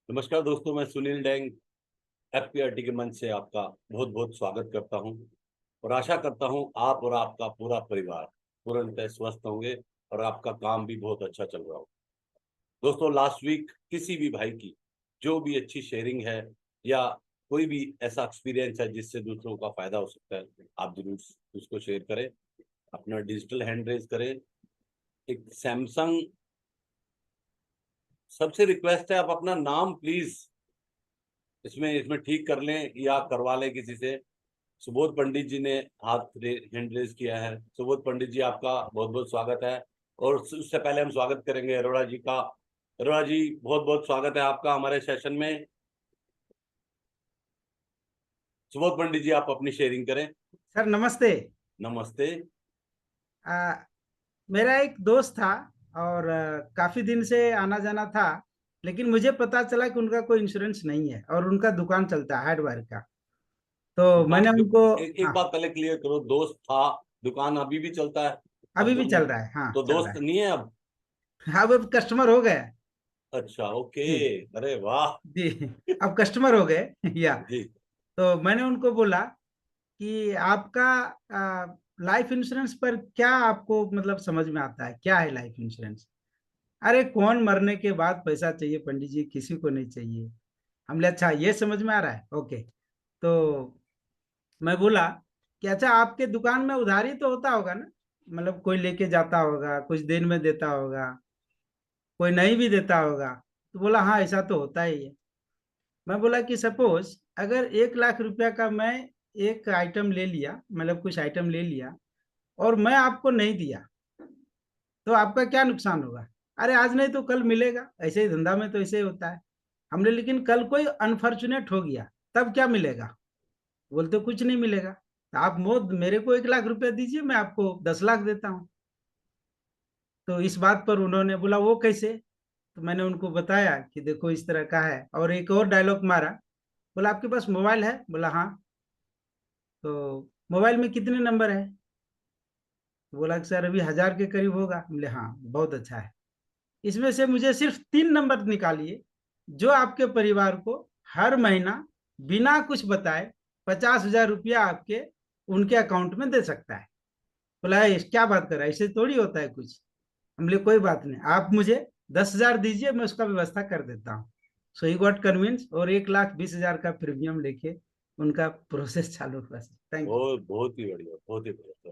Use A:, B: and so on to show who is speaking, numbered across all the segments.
A: नमस्कार दोस्तों, मैं सुनील डैंग एफपीआरटी के मंच से आपका बहुत बहुत स्वागत करता हूं और आशा करता हूं आप और आपका पूरा परिवार पूर्णतः स्वस्थ होंगे और आपका काम भी बहुत अच्छा चल रहा हो। दोस्तों, लास्ट वीक किसी भी भाई की जो भी अच्छी शेयरिंग है या कोई भी ऐसा एक्सपीरियंस है जिससे दूसरों का फायदा हो सकता है, आप जरूर उसको शेयर करें, अपना डिजिटल हैंड रेज करें। एक सैमसंग, सबसे रिक्वेस्ट है आप अपना नाम प्लीज इसमें इसमें ठीक कर लें या करवा लें किसी से। सुबोध पंडित जी ने हैंड रेज किया है। सुबोध पंडित जी, आपका बहुत बहुत स्वागत है। और उससे पहले हम स्वागत करेंगे अरोड़ा जी का। अरोड़ा जी, बहुत बहुत स्वागत है आपका हमारे सेशन में। सुबोध पंडित जी, आप अपनी शेयरिंग करें।
B: सर नमस्ते।
A: नमस्ते।
B: आ, मेरा एक दोस्त था और काफी दिन से आना जाना था, लेकिन मुझे पता चला कि उनका कोई इंश्योरेंस नहीं है और उनका दुकान चलता है हार्डवेयर का। तो मैंने उनको,
A: एक
B: हाँ,
A: बात पहले क्लियर करो, दोस्त था, दुकान अभी भी चलता है?
B: अभी
A: अब
B: भी चल रहा है, हाँ
A: तो
B: चल रहा
A: दोस्त
B: है।
A: नहीं है अब?
B: हाँ, अब कस्टमर हो गए।
A: अच्छा, ओके।
B: जी
A: अरे वाह।
B: जी, अब कस्टमर हो गए या।
A: जी।
B: तो मैंने उनको बोला कि आपका लाइफ इंश्योरेंस पर क्या आपको मतलब समझ में आता है, क्या है लाइफ इंश्योरेंस? अरे कौन मरने के बाद पैसा चाहिए पंडित जी, किसी को नहीं चाहिए। हमने अच्छा ये समझ में आ रहा है, ओके। तो मैं बोला कि अच्छा आपके दुकान में उधारी तो होता होगा ना, मतलब कोई लेके जाता होगा, कुछ दिन में देता होगा, कोई नहीं भी देता होगा। तो बोला हाँ ऐसा तो होता ही है। मैं बोला कि सपोज अगर 1 लाख रुपया का मैं एक आइटम ले लिया, मतलब कुछ आइटम ले लिया और मैं आपको नहीं दिया, तो आपका क्या नुकसान होगा? अरे आज नहीं तो कल मिलेगा, ऐसे ही धंधा में तो ऐसे ही होता है। हमने, लेकिन कल कोई अनफॉर्चुनेट हो गया तब क्या मिलेगा? बोलते कुछ नहीं मिलेगा। तो आप मोद मेरे को 1 लाख रुपया दीजिए, मैं आपको 10 लाख देता हूँ। तो इस बात पर उन्होंने बोला वो कैसे? तो मैंने उनको बताया कि देखो इस तरह का है, और एक और डायलॉग मारा। बोला आपके पास मोबाइल है? बोला हाँ। तो मोबाइल में कितने नंबर है? तो बोला कि सर अभी 1000 के करीब होगा। बोले हाँ बहुत अच्छा है, इसमें से मुझे सिर्फ 3 नंबर निकालिए जो आपके परिवार को हर महीना बिना कुछ बताए 50,000 रुपया आपके उनके अकाउंट में दे सकता है। बोला क्या बात कर रहा है, ऐसे थोड़ी होता है कुछ। हमने कोई बात नहीं, आप मुझे 10,000 दीजिए, मैं उसका व्यवस्था कर देता हूँ। सो ही गॉट कन्विंस और 1,20,000 का प्रीमियम लेके उनका प्रोसेस चालू हुआ। Thank you.
A: बहुत बहुत ही बढ़िया, बहुत ही बढ़िया।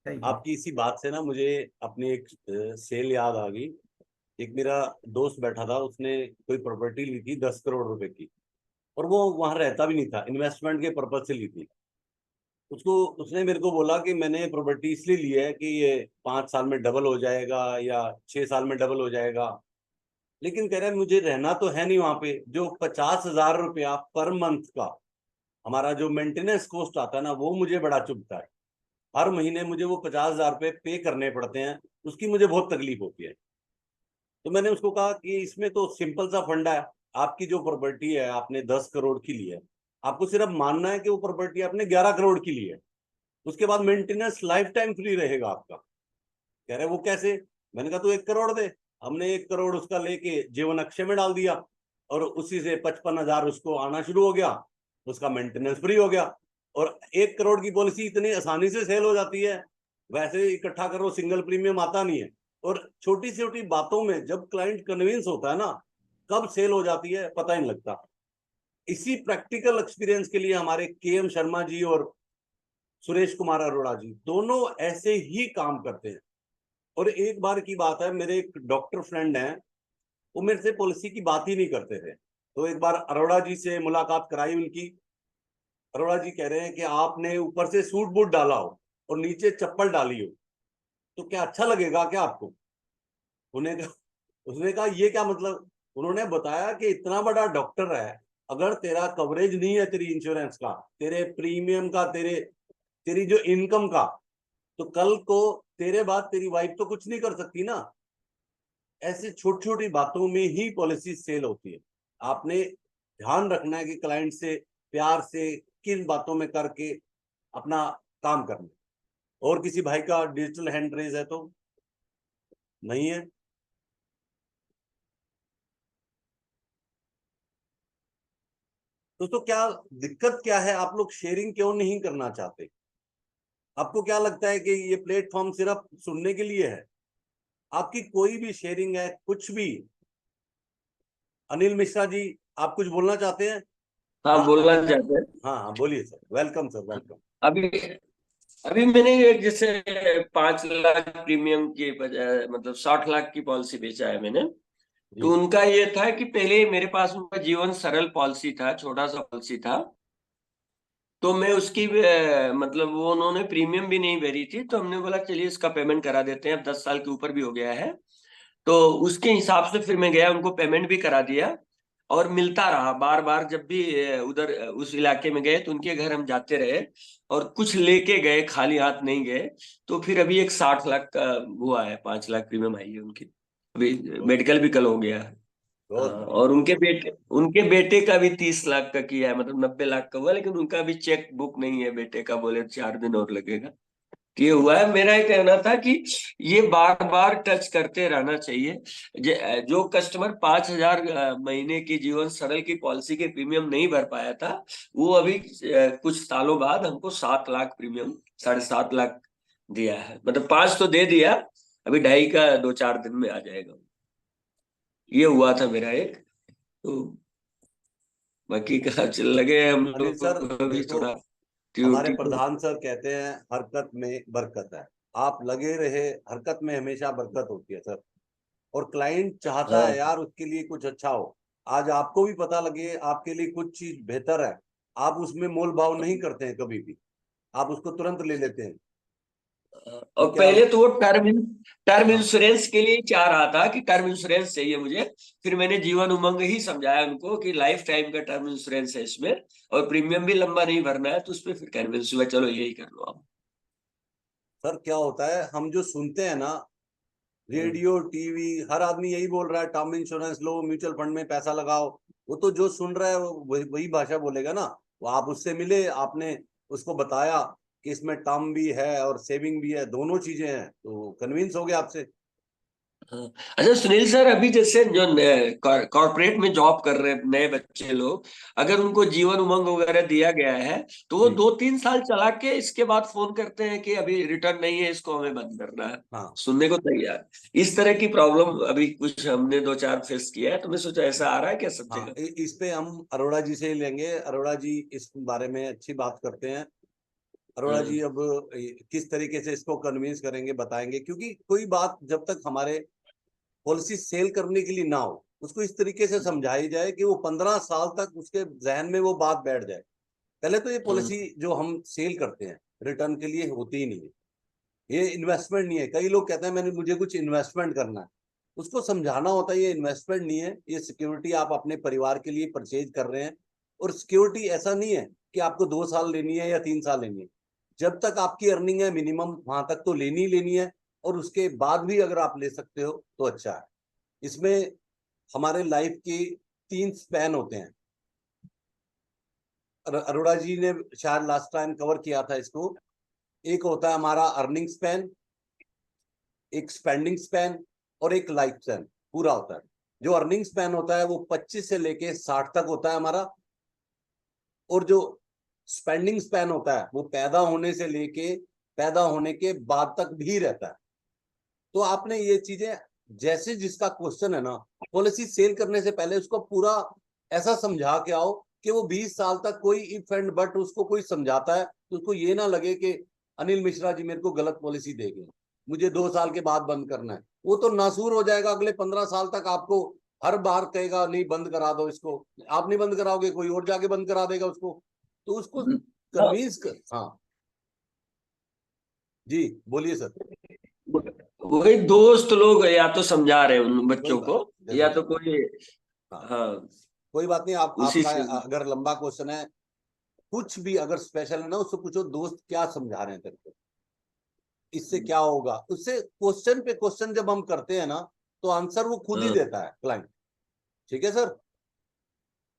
B: Thank you.
A: आपकी इसी बात से ना मुझे अपनी एक सेल याद आ गई। एक मेरा दोस्त बैठा था, उसने कोई प्रॉपर्टी ली थी 10 करोड़ रुपए की, और वो वहां रहता भी नहीं था, इन्वेस्टमेंट के पर्पज से ली थी। उसको उसने मेरे को बोला कि मैंने प्रॉपर्टी इसलिए ली है कि ये 5 साल में डबल हो जाएगा या 6 साल में डबल हो जाएगा। लेकिन कह रहा है मुझे रहना तो है नहीं वहां पे। जो 50,000 रुपया पर मंथ का हमारा जो मेंटेनेंस कॉस्ट आता है ना, वो मुझे बड़ा चुभता है। हर महीने मुझे वो 50,000 रुपये पे करने पड़ते हैं, उसकी मुझे बहुत तकलीफ होती है। तो मैंने उसको कहा कि इसमें तो सिंपल सा फंडा है। आपकी जो प्रॉपर्टी है आपने 10 करोड़ की ली है, आपको सिर्फ मानना है कि वो प्रॉपर्टी आपने 11 करोड़ की ली है। उसके बाद मेंटेनेंस लाइफ टाइम फ्री रहेगा आपका। कह रहे वो कैसे? मैंने कहा तू 1 करोड़ दे। हमने 1 करोड़ उसका लेके जीवन अक्षय में डाल दिया, और उसी से 55,000 उसको आना शुरू हो गया। उसका मेंटेनेंस फ्री हो गया। और 1 करोड़ की पॉलिसी इतनी आसानी से सेल हो जाती है। वैसे इकट्ठा करो, सिंगल प्रीमियम आता नहीं है। और छोटी छोटी बातों में जब क्लाइंट कन्विंस होता है ना, कब सेल हो जाती है पता ही नहीं लगता। इसी प्रैक्टिकल एक्सपीरियंस के लिए हमारे के एम शर्मा जी और सुरेश कुमार अरोड़ा जी दोनों ऐसे ही काम करते हैं। और एक बार की बात है, मेरे एक डॉक्टर फ्रेंड हैं, वो मेरे से पॉलिसी की बात ही नहीं करते थे। तो एक बार अरोड़ा जी से मुलाकात कराई उनकी। अरोड़ा जी कह रहे हैं कि आपने ऊपर से सूट बूट डाला हो और नीचे चप्पल डाली हो, तो क्या अच्छा लगेगा क्या आपको? उन्हें कहा, उसने कहा ये क्या मतलब? उन्होंने बताया कि इतना बड़ा डॉक्टर है, अगर तेरा कवरेज नहीं है, तेरी इंश्योरेंस का, तेरे प्रीमियम का, तेरी जो इनकम का, तो कल को तेरे बाद तेरी वाइफ तो कुछ नहीं कर सकती ना। ऐसी छोटी छोटी बातों में ही पॉलिसी सेल होती है। आपने ध्यान रखना है कि क्लाइंट से प्यार से किन बातों में करके अपना काम करना। और किसी भाई का डिजिटल हैंड रेज है तो? नहीं है। दोस्तों क्या दिक्कत क्या है, आप लोग शेयरिंग क्यों नहीं करना चाहते? आपको क्या लगता है कि ये प्लेटफॉर्म सिर्फ सुनने के लिए है? आपकी कोई भी शेयरिंग है, कुछ भी। अनिल मिश्रा जी, आप कुछ बोलना चाहते हैं?
C: हाँ, बोलना चाहते हैं।
A: हाँ हाँ, बोलिए सर। Welcome sir, welcome.
C: अभी अभी मैंने एक जैसे 5 लाख प्रीमियम के बजाय मतलब 60 लाख की पॉलिसी बेचा है मैंने। तो उनका ये था कि पहले मेरे पास उनका जीवन सरल पॉलिसी था, छोटा सा पॉलिसी था। तो मैं उसकी मतलब वो उन्होंने प्रीमियम भी नहीं भरी थी, तो हमने बोला चलिए इसका पेमेंट करा देते हैं, अब 10 साल के ऊपर भी हो गया है। तो उसके हिसाब से फिर मैं गया, उनको पेमेंट भी करा दिया और मिलता रहा बार बार। जब भी उधर उस इलाके में गए तो उनके घर हम जाते रहे और कुछ लेके गए, खाली हाथ नहीं गए। तो फिर अभी एक 60 लाख का हुआ है, 5 लाख प्रीमियम आई है उनकी। अभी मेडिकल भी कल हो गया है।
A: बहुत
C: हाँ,
A: बढ़िया।
C: और उनके बेटे का भी 30 लाख का किया है, मतलब 90 लाख का हुआ, लेकिन उनका भी चेक बुक नहीं है बेटे का, बोले 4 दिन और लगेगा। ये हुआ है। मेरा ये कहना था कि ये बार बार टच करते रहना चाहिए। जो कस्टमर 5,000 महीने की जीवन सरल की पॉलिसी के प्रीमियम नहीं भर पाया था, वो अभी कुछ सालों बाद हमको 7 लाख प्रीमियम, 7.5 लाख दिया है। मतलब 5 तो दे दिया, अभी 2.5 का 2-4 दिन में आ जाएगा। ये हुआ था मेरा एक। तो बाकी का चल लगे हम
A: अनिल सर
C: लोग अभी
A: देखो,
C: थोड़ा
A: हमारे
C: ड्यूटी को।
A: प्रधान सर कहते हैं हरकत में बरकत है। आप लगे रहे, हरकत में हमेशा बरकत होती है सर। और क्लाइंट चाहता है
C: हाँ,
A: यार उसके लिए कुछ अच्छा हो। आज आपको भी पता लगे आपके लिए कुछ चीज बेहतर है, आप उसमें मोल भाव नहीं करते हैं कभी भी, आप उसको तुरंत ले लेते हैं। तो
C: और
A: क्या?
C: पहले तो वो टर्म
A: हाँ
C: इंश्योरेंस के लिए चाह रहा था कि टर्म इंश्योरेंस चाहिए मुझे। फिर मैंने जीवन उमंग ही समझाया उनको कि लाइफ टाइम का टर्म इंश्योरेंस है इसमें, और प्रीमियम भी लंबा नहीं भरना है, तो उस पर फिर कन्विंस हुआ, चलो यही कर लो आप।
A: सर, क्या होता है हम जो सुनते हैं ना, रेडियो टीवी, हर आदमी यही बोल रहा है टर्म इंश्योरेंस लो, म्यूचुअल फंड में पैसा लगाओ। वो तो जो सुन रहा है वो वही भाषा बोलेगा ना। वो आप उससे मिले, आपने उसको बताया कि इसमें टर्म भी है और सेविंग भी है, दोनों चीजें हैं, तो कन्विंस हो गया आपसे।
C: हाँ। अच्छा सुनील सर, अभी जैसे जो कॉर्पोरेट में जॉब कर रहे नए बच्चे लोग, अगर उनको जीवन उमंग वगैरह दिया गया है, तो वो
A: जी
C: 2-3 साल चला के इसके बाद फोन करते हैं कि अभी रिटर्न नहीं है, इसको हमें बंद करना है।
A: हाँ
C: सुनने को तैयार। इस तरह की प्रॉब्लम अभी कुछ हमने 2-4 फेस किया है, तो मैं सोचा ऐसा आ रहा है क्या सब
A: हाँ,
C: जगह?
A: इस पे हम अरोड़ा जी से ही लेंगे। अरोड़ा जी इस बारे में अच्छी बात करते हैं। अरोड़ा जी
C: हाँ,
A: अब किस तरीके से इसको कन्विंस करेंगे, बताएंगे। क्योंकि कोई बात जब तक हमारे पॉलिसी सेल करने के लिए ना हो, उसको इस तरीके से समझाई जाए कि वो 15 साल तक उसके जहन में वो बात बैठ जाए। पहले तो ये
C: हाँ,
A: पॉलिसी जो हम सेल करते हैं रिटर्न के लिए होती ही नहीं है। ये इन्वेस्टमेंट नहीं है। कई लोग कहते हैं मुझे कुछ इन्वेस्टमेंट करना है। उसको समझाना होता है ये इन्वेस्टमेंट नहीं है, ये सिक्योरिटी आप अपने परिवार के लिए परचेज कर रहे हैं। और सिक्योरिटी ऐसा नहीं है कि आपको 2 साल लेनी है या 3 साल लेनी है। जब तक आपकी अर्निंग है मिनिमम, वहां तक तो लेनी ही लेनी है। और उसके बाद भी अगर आप ले सकते हो तो अच्छा है। इसमें हमारे लाइफ की 3 स्पैन होते हैं। अरोड़ा जी ने शायद लास्ट टाइम कवर किया था इसको। एक होता है हमारा अर्निंग स्पैन, एक स्पेंडिंग स्पैन, और एक लाइफ स्पैन पूरा होता है। जो अर्निंग स्पैन होता है वो 25 से लेके 60 तक होता है हमारा। और जो स्पेंडिंग स्पैन होता है वो पैदा होने से लेके पैदा होने के बाद तक भी रहता है। तो आपने ये चीजें, जैसे जिसका क्वेश्चन है ना, पॉलिसी सेल करने से पहले उसको पूरा ऐसा समझा के आओ कि वो 20 साल तक कोई इफ एंड बट उसको कोई समझाता है तो उसको ये ना लगे कि अनिल मिश्रा जी मेरे को गलत पॉलिसी दे गए, मुझे 2 साल के बाद बंद करना है। वो तो नासूर हो जाएगा, अगले 15 साल तक आपको हर बार कहेगा नहीं बंद करा दो इसको। आप नहीं बंद कराओगे, कोई और जाके बंद करा देगा उसको। तो उसको
C: हाँ।
A: कन्विंस कर। हाँ जी, बोलिए सर।
C: वही दोस्त लोग या तो समझा रहे हैं उन
A: कोई
C: बच्चों
A: बात,
C: को, या
A: जरूर
C: तो
A: जरूर।
C: कोई।
A: हाँ,
C: हाँ,
A: कोई बात नहीं।
C: उसी
A: आपका
C: से।
A: अगर लंबा क्वेश्चन है, कुछ भी अगर स्पेशल है ना, उससे पूछो दोस्त क्या समझा रहे हैं तेरे को, इससे क्या होगा। उससे क्वेश्चन पे क्वेश्चन जब हम करते हैं ना, तो आंसर वो खुद ही
C: हाँ,
A: देता है क्लाइंट। ठीक है sir.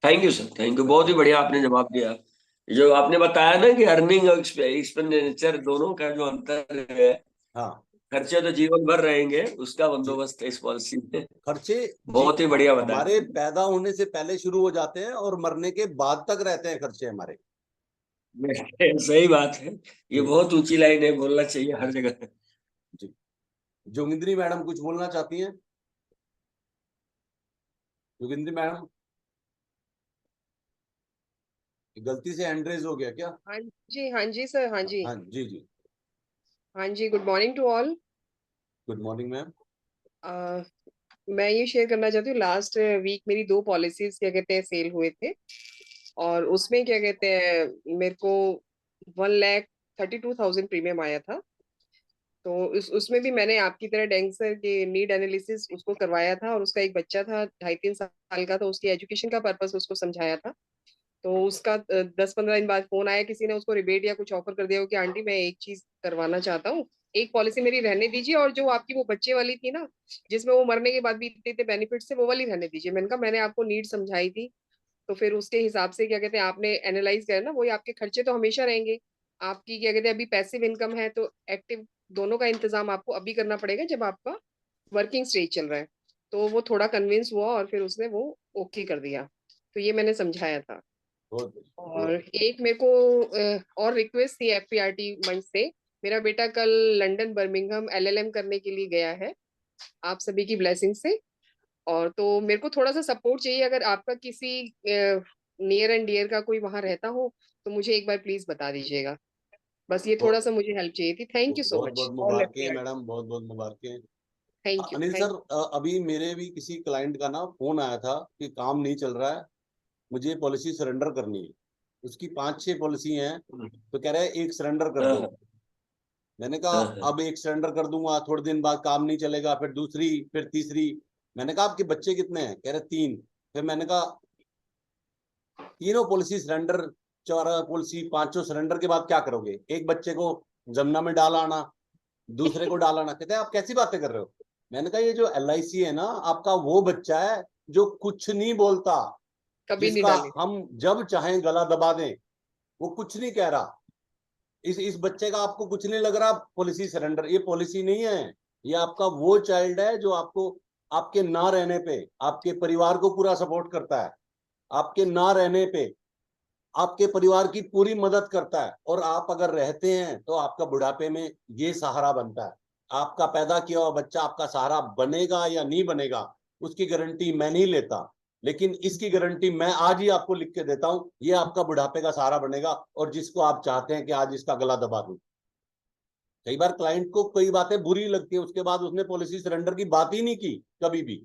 C: Thank you sir, thank you, बहुत ही
A: वेलकम।
C: बढ़िया आपने जवाब दिया। जो आपने बताया ना कि अर्निंग और एक्सपेंडिचर दोनों का जो अंतर है,
A: हाँ
C: खर्चे तो जीवन भर रहेंगे, उसका बंदोबस्त है इस पॉलिसी में।
A: खर्चे
C: बहुत ही बढ़िया बताया।
A: हमारे पैदा होने से पहले शुरू हो जाते हैं और मरने के बाद तक रहते हैं खर्चे हमारे।
C: सही बात है, ये
A: जी
C: बहुत ऊंची लाइन है, बोलना चाहिए हर जगह।
A: जी। जोगिंद्री मैडम कुछ बोलना चाहती हैं? जोगिंद्री मैडम, गलती से हैंड रेज हो गया क्या?
D: हाँ जी सर, हाँ जी।
A: हाँ जी जी।
D: हाँ जी, good morning to all.
A: Good morning ma'am.
D: मैं ये शेयर करना चाहती हूँ, लास्ट वीक मेरी 2 पॉलिसीज क्या कहते हैं सेल हुए थे, और उसमें क्या कहते हैं मेरे को 1,32,000 प्रीमियम आया था। तो उसमें भी मैंने आपकी तरह डेंसर के नीड एनालिसिस उसको करवाया था, और उसका एक बच्चा था 2.5-3 साल का, तो उसकी एजुकेशन का पर्पस उसको समझाया था। तो उसका 10-15 दिन बाद फोन आया, किसी ने उसको रिबेट या कुछ ऑफर कर दिया हो कि आंटी मैं एक चीज करवाना चाहता हूँ, एक पॉलिसी मेरी रहने दीजिए, और जो आपकी वो बच्चे वाली थी ना, जिसमें वो मरने के बाद भी इतने इतने बेनिफिट से, वो वाली रहने दीजिए। मैंने कहा मैंने आपको नीड समझाई थी, तो फिर उसके हिसाब से क्या कहते हैं आपने एनालाइज करा ना, वही आपके खर्चे तो हमेशा रहेंगे। आपकी क्या कहते हैं अभी पैसिव इनकम है, तो एक्टिव दोनों का इंतजाम आपको अभी करना पड़ेगा जब आपका वर्किंग स्टेज चल रहा है। तो वो थोड़ा कन्विंस हुआ, और फिर उसने वो ओके कर दिया। तो ये मैंने समझाया था।
A: बहुत
D: और एक मेरे को और रिक्वेस्ट थी एफपीआरटी मंच से। मेरा बेटा कल लंदन बर्मिंघम एलएलएम करने के लिए गया है, आप सभी की ब्लेसिंग से। और तो मेरे को थोड़ा सा सपोर्ट चाहिए, अगर आपका किसी नियर एंड डियर का कोई वहां रहता हो तो मुझे एक बार प्लीज बता दीजिएगा। बस ये थोड़ा
A: बहुत
D: सा मुझे हेल्प चाहिए थी। थैंक यू सो
A: बहुत
D: मच
A: बहुत
D: ऑल
A: मुबारकें
D: एफपीआरटी।
A: मैडम, बहुत बहुत मुबारकें।
D: Thank you,
A: Anil
D: thank
A: sir, अभी मेरे भी किसी क्लाइंट का ना फोन आया था कि काम नहीं चल रहा है, मुझे पॉलिसी सरेंडर करनी है। उसकी 5-6 पॉलिसी हैं, तो कह रहे हैं एक सरेंडर कर दो।
C: हाँ,
A: मैंने कहा अब एक सरेंडर कर दूंगा, थोड़े दिन बाद काम नहीं चलेगा, फिर दूसरी, फिर तीसरी। मैंने कहा आपके बच्चे कितने हैं? कह रहे 3। फिर मैंने कहा तीनों पॉलिसी सरेंडर, 4 पॉलिसी, 5 सरेंडर के बाद क्या करोगे? एक बच्चे को जमुना में डाल आना, दूसरे को डाल आना। कहते हैं आप कैसी बातें कर रहे हो? मैंने कहा ये जो LIC है ना, आपका वो बच्चा है जो कुछ नहीं बोलता,
D: कभी नहीं
A: जिसका
D: डाले।
A: हम जब चाहें गला दबा दें, वो कुछ नहीं कह रहा। इस बच्चे का आपको कुछ नहीं लग रहा पॉलिसी सरेंडर? ये पॉलिसी नहीं है, ये आपका वो चाइल्ड है जो आपको आपके ना रहने पे आपके परिवार को पूरा सपोर्ट करता है, आपके ना रहने पे आपके परिवार की पूरी मदद करता है, और आप अगर रहते हैं तो आपका बुढ़ापे में ये सहारा बनता है। आपका पैदा किया हुआ बच्चा आपका सहारा बनेगा या नहीं बनेगा, उसकी गारंटी मैं नहीं लेता, लेकिन इसकी गारंटी मैं आज ही आपको लिख के देता हूं, ये आपका बुढ़ापे का सहारा बनेगा, और जिसको आप चाहते हैं कि आज इसका गला दबा दूं। कई बार क्लाइंट को कई बातें बुरी लगती है, उसके बाद उसने पॉलिसी सरेंडर की बात ही नहीं की कभी भी।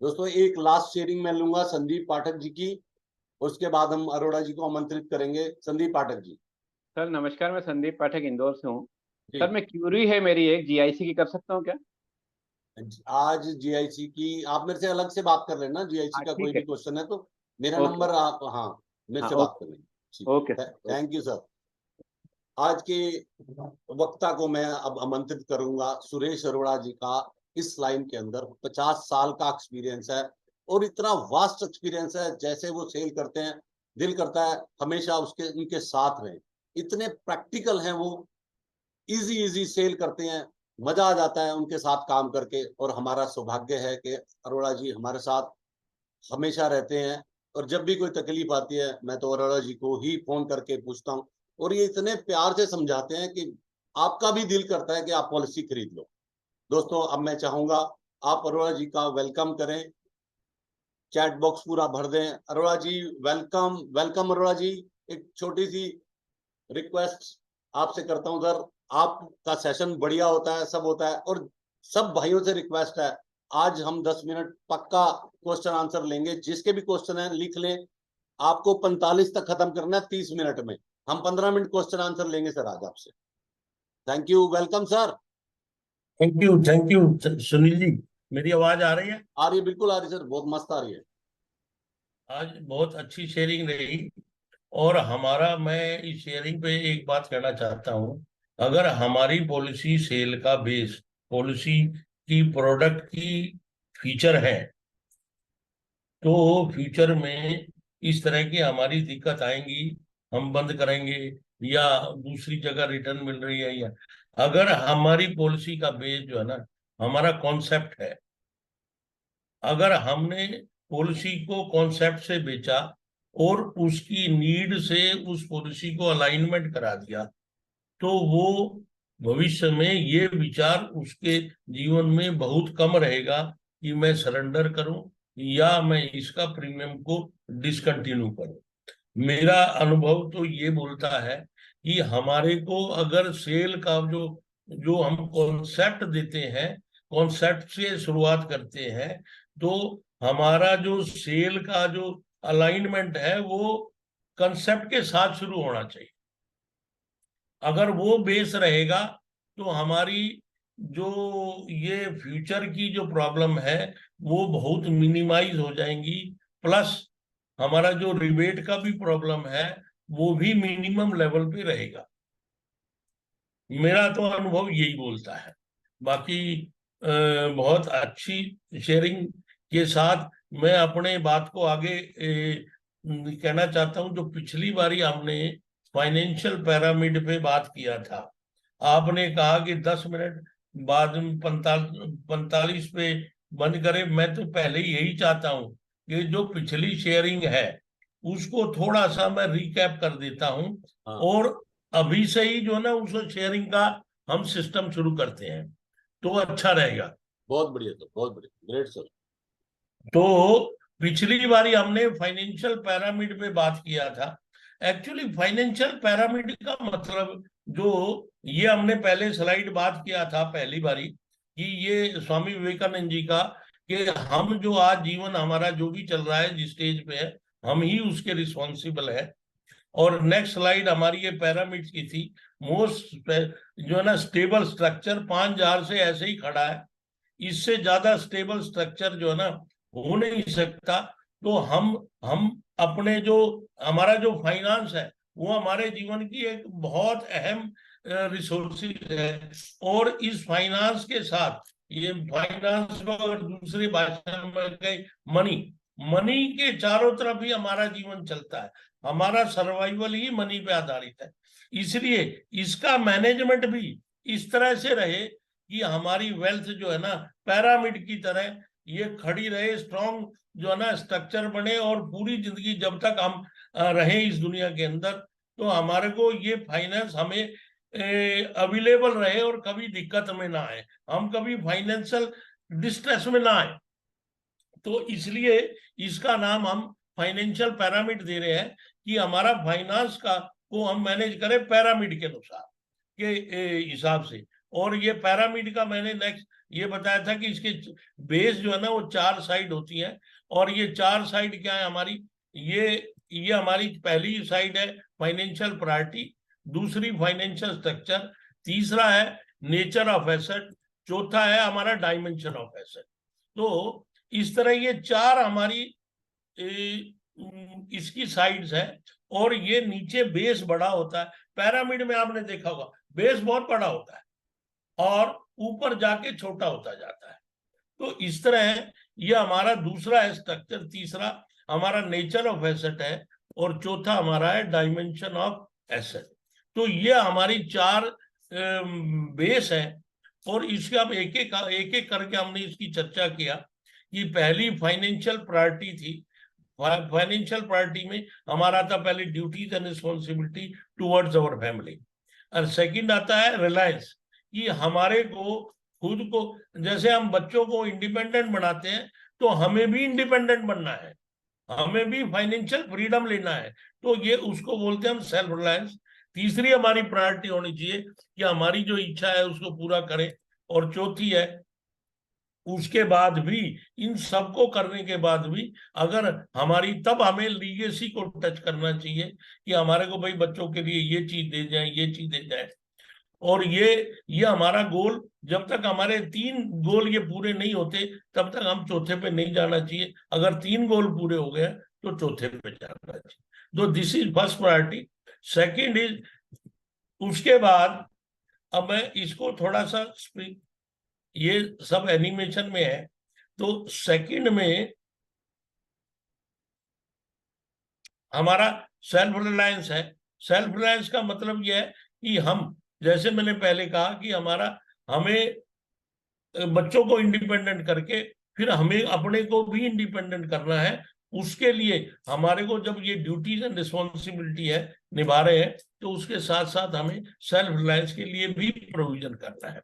A: दोस्तों, एक लास्ट शेयरिंग मैं लूंगा संदीप पाठक जी की, उसके बाद हम अरोड़ा जी को आमंत्रित करेंगे। संदीप पाठक जी।
E: सर नमस्कार, मैं संदीप पाठक इंदौर से हूँ।
A: जी।
E: सर मैं क्यूरी है मेरी एक जीआईसी की, कर सकता हूँ क्या?
A: आज GIC की आप मेरे से अलग से बात कर लेना, GIC
E: हाँ
A: का कोई
E: ठीक
A: भी
E: है।
A: क्वेश्चन है तो मेरा
E: ओके।
A: नंबर आप, हाँ, मेरे
E: हाँ
A: से बात
E: ओके।
A: कर लेंगे।
E: ओके
A: ठीक,
E: सर।
A: Thank you sir. आज के वक्ता को मैं अब आमंत्रित करूंगा, सुरेश अरोड़ा जी का। इस लाइन के अंदर 50 साल का एक्सपीरियंस है, और इतना वास्ट एक्सपीरियंस है, जैसे वो सेल करते हैं दिल करता है हमेशा उसके उनके साथ रहें। इतने प्रैक्टिकल हैं वो, इजी इजी सेल करते हैं, मजा आ जाता है उनके साथ काम करके। और हमारा सौभाग्य है कि अरोड़ा जी हमारे साथ हमेशा रहते हैं, और जब भी कोई तकलीफ आती है मैं तो अरोड़ा जी को ही फोन करके पूछता हूँ, और ये इतने प्यार से समझाते हैं कि आपका भी दिल करता है कि आप पॉलिसी खरीद लो। दोस्तों, अब मैं चाहूंगा आप अरोड़ा जी का वेलकम करें, चैट बॉक्स पूरा भर दें। अरोड़ा जी, वेलकम वेलकम अरोड़ा जी। एक छोटी सी रिक्वेस्ट आपसे करता हूं सर, आपका सेशन बढ़िया होता है, सब होता है, और सब भाइयों से रिक्वेस्ट है, आज हम 10 मिनट पक्का क्वेश्चन आंसर लेंगे। जिसके भी क्वेश्चन है लिख लें, आपको 45 तक खत्म करना है, 30 मिनट में। हम 15 मिनट क्वेश्चन आंसर लेंगे सर आज आपसे। Thank you, welcome sir.
F: Thank you Sunil ji. मेरी आवाज आ रही है?
A: आ रही है, बिल्कुल आ रही है सर, बहुत मस्त आ रही है।
F: आज बहुत अच्छी शेयरिंग रही। और हमारा, मैं इस शेयरिंग पे एक बात कहना चाहता हूँ। अगर हमारी पॉलिसी सेल का बेस पॉलिसी की प्रोडक्ट की फीचर है, तो फ्यूचर में इस तरह की हमारी दिक्कत आएंगी, हम बंद करेंगे, या दूसरी जगह रिटर्न मिल रही है, या अगर हमारी पॉलिसी का बेस जो है ना हमारा कॉन्सेप्ट है, अगर हमने पॉलिसी को कॉन्सेप्ट से बेचा और उसकी नीड से उस पॉलिसी को अलाइनमेंट करा दिया, तो वो भविष्य में ये विचार उसके जीवन में बहुत कम रहेगा कि मैं सरेंडर करूं या मैं इसका प्रीमियम को डिसकंटिन्यू करूं। मेरा अनुभव तो ये बोलता है कि हमारे को अगर सेल का जो जो हम कॉन्सेप्ट देते हैं, कॉन्सेप्ट से शुरुआत करते हैं, तो हमारा जो सेल का जो अलाइनमेंट है वो कंसेप्ट के साथ शुरू होना चाहिए। अगर वो बेस रहेगा तो हमारी जो ये फ्यूचर की जो प्रॉब्लम है वो बहुत मिनिमाइज हो जाएंगी, प्लस हमारा जो रिबेट का भी प्रॉब्लम है वो भी मिनिमम लेवल पे रहेगा। मेरा तो अनुभव यही बोलता है। बाकी बहुत अच्छी शेयरिंग के साथ मैं अपने बात को आगे कहना चाहता हूं। जो पिछली बारी हमने फाइनेंशियल पिरामिड पे बात किया था, आपने कहा कि 10 मिनट बाद में 45 पे बंद करें। मैं तो पहले ही यही चाहता हूं कि जो पिछली शेयरिंग है उसको थोड़ा सा मैं रिकैप कर देता हूं,
A: हाँ।
F: और अभी से ही जो है ना उस शेयरिंग का हम सिस्टम शुरू करते हैं तो अच्छा रहेगा।
A: बहुत बढ़िया सर, बहुत बढ़िया, ग्रेट सर।
F: तो पिछली बारी हमने फाइनेंशियल पिरामिड पे बात किया था। एक्चुअली फाइनेंशियल पिरामिड का मतलब जो ये हमने पहले स्लाइड बात किया था पहली बारी कि ये स्वामी विवेकानंद जी का, कि हम जो आज जीवन हमारा जो भी चल रहा है जिस स्टेज पे है हम ही उसके रिस्पॉन्सिबल है। और नेक्स्ट स्लाइड हमारी ये पिरामिड की थी। मोस्ट जो है ना स्टेबल स्ट्रक्चर 5000 से ऐसे ही खड़ा है, इससे ज्यादा स्टेबल स्ट्रक्चर जो है ना हो नहीं सकता। तो हम अपने जो हमारा जो फाइनेंस है वो हमारे जीवन की एक बहुत अहम रिसोर्सेज है। और इस फाइनेंस के साथ, ये फाइनेंस को अगर दूसरी भाषा में कहें मनी, मनी के चारों तरफ ही हमारा जीवन चलता है। हमारा सर्वाइवल ही मनी पे आधारित है। इसलिए इसका मैनेजमेंट भी इस तरह से रहे कि हमारी वेल्थ जो है ना पिरामिड की तरह ये खड़ी रहे, स्ट्रॉन्ग जो है ना स्ट्रक्चर बने, और पूरी जिंदगी जब तक हम रहें इस दुनिया के अंदर तो हमारे को ये फाइनेंस हमें अवेलेबल रहे और कभी दिक्कत में ना आए, हम कभी फाइनेंशियल डिस्ट्रेस में ना आए। तो इसलिए इसका नाम हम फाइनेंशियल पिरामिड दे रहे हैं कि हमारा फाइनेंस का को हम मैनेज करें पिरामिड के अनुसार के हिसाब से। और ये पिरामिड का मैंने नेक्स्ट ये बताया था कि इसके बेस जो है ना वो 4 साइड होती है। और ये 4 साइड क्या है हमारी, ये हमारी पहली साइड है फाइनेंशियल प्रायोरिटी, दूसरी फाइनेंशियल स्ट्रक्चर, तीसरा है नेचर ऑफ एसेट, चौथा है हमारा डायमेंशन ऑफ एसेट। तो इस तरह ये 4 हमारी इसकी साइड्स है। और ये नीचे बेस बड़ा होता है। पिरामिड में आपने देखा होगा बेस बहुत बड़ा होता है और ऊपर जाके छोटा होता जाता है। तो इस तरह ये हमारा दूसरा है स्ट्रक्चर, तीसरा हमारा नेचर ऑफ एसेट है, और चौथा हमारा है डायमेंशन ऑफ एसेट। तो ये हमारी 4 बेस है। और इसके अब एक एक करके हमने इसकी चर्चा किया कि पहली फाइनेंशियल प्रायोरिटी थी। फाइनेंशियल प्रायोरिटी में हमारा था पहले duties and responsibility towards our family, और सेकंड आता है रिलायंस, कि हमारे को खुद को, जैसे हम बच्चों को इंडिपेंडेंट बनाते हैं तो हमें भी इंडिपेंडेंट बनना है, हमें भी फाइनेंशियल फ्रीडम लेना है। तो ये उसको बोलते हैं हम सेल्फ रिलायंस। तीसरी हमारी प्रायोरिटी होनी चाहिए कि हमारी जो इच्छा है उसको पूरा करें। और चौथी है उसके बाद भी, इन सबको करने के बाद भी अगर हमारी, तब हमें लीगेसी को टच करना चाहिए कि हमारे को भाई बच्चों के लिए ये चीज दे जाए, ये चीज दे जाए। और ये हमारा गोल, जब तक हमारे 3 गोल ये पूरे नहीं होते तब तक हम चौथे पे नहीं जाना चाहिए। अगर 3 गोल पूरे हो गए तो चौथे पे जाना चाहिए। तो this is first priority. Second is, उसके बाद अब मैं इसको थोड़ा सा, ये सब एनिमेशन में है। तो सेकंड में हमारा सेल्फ रिलायंस है। सेल्फ रिलायंस का मतलब यह है कि हम, जैसे मैंने पहले कहा कि हमें बच्चों को इंडिपेंडेंट करके फिर हमें अपने को भी इंडिपेंडेंट करना है। उसके लिए हमारे को जब ये ड्यूटीज एंड रिस्पॉन्सिबिलिटी है निभा रहे हैं, तो उसके साथ साथ हमें सेल्फ रिलायंस के लिए भी प्रोविजन करना है।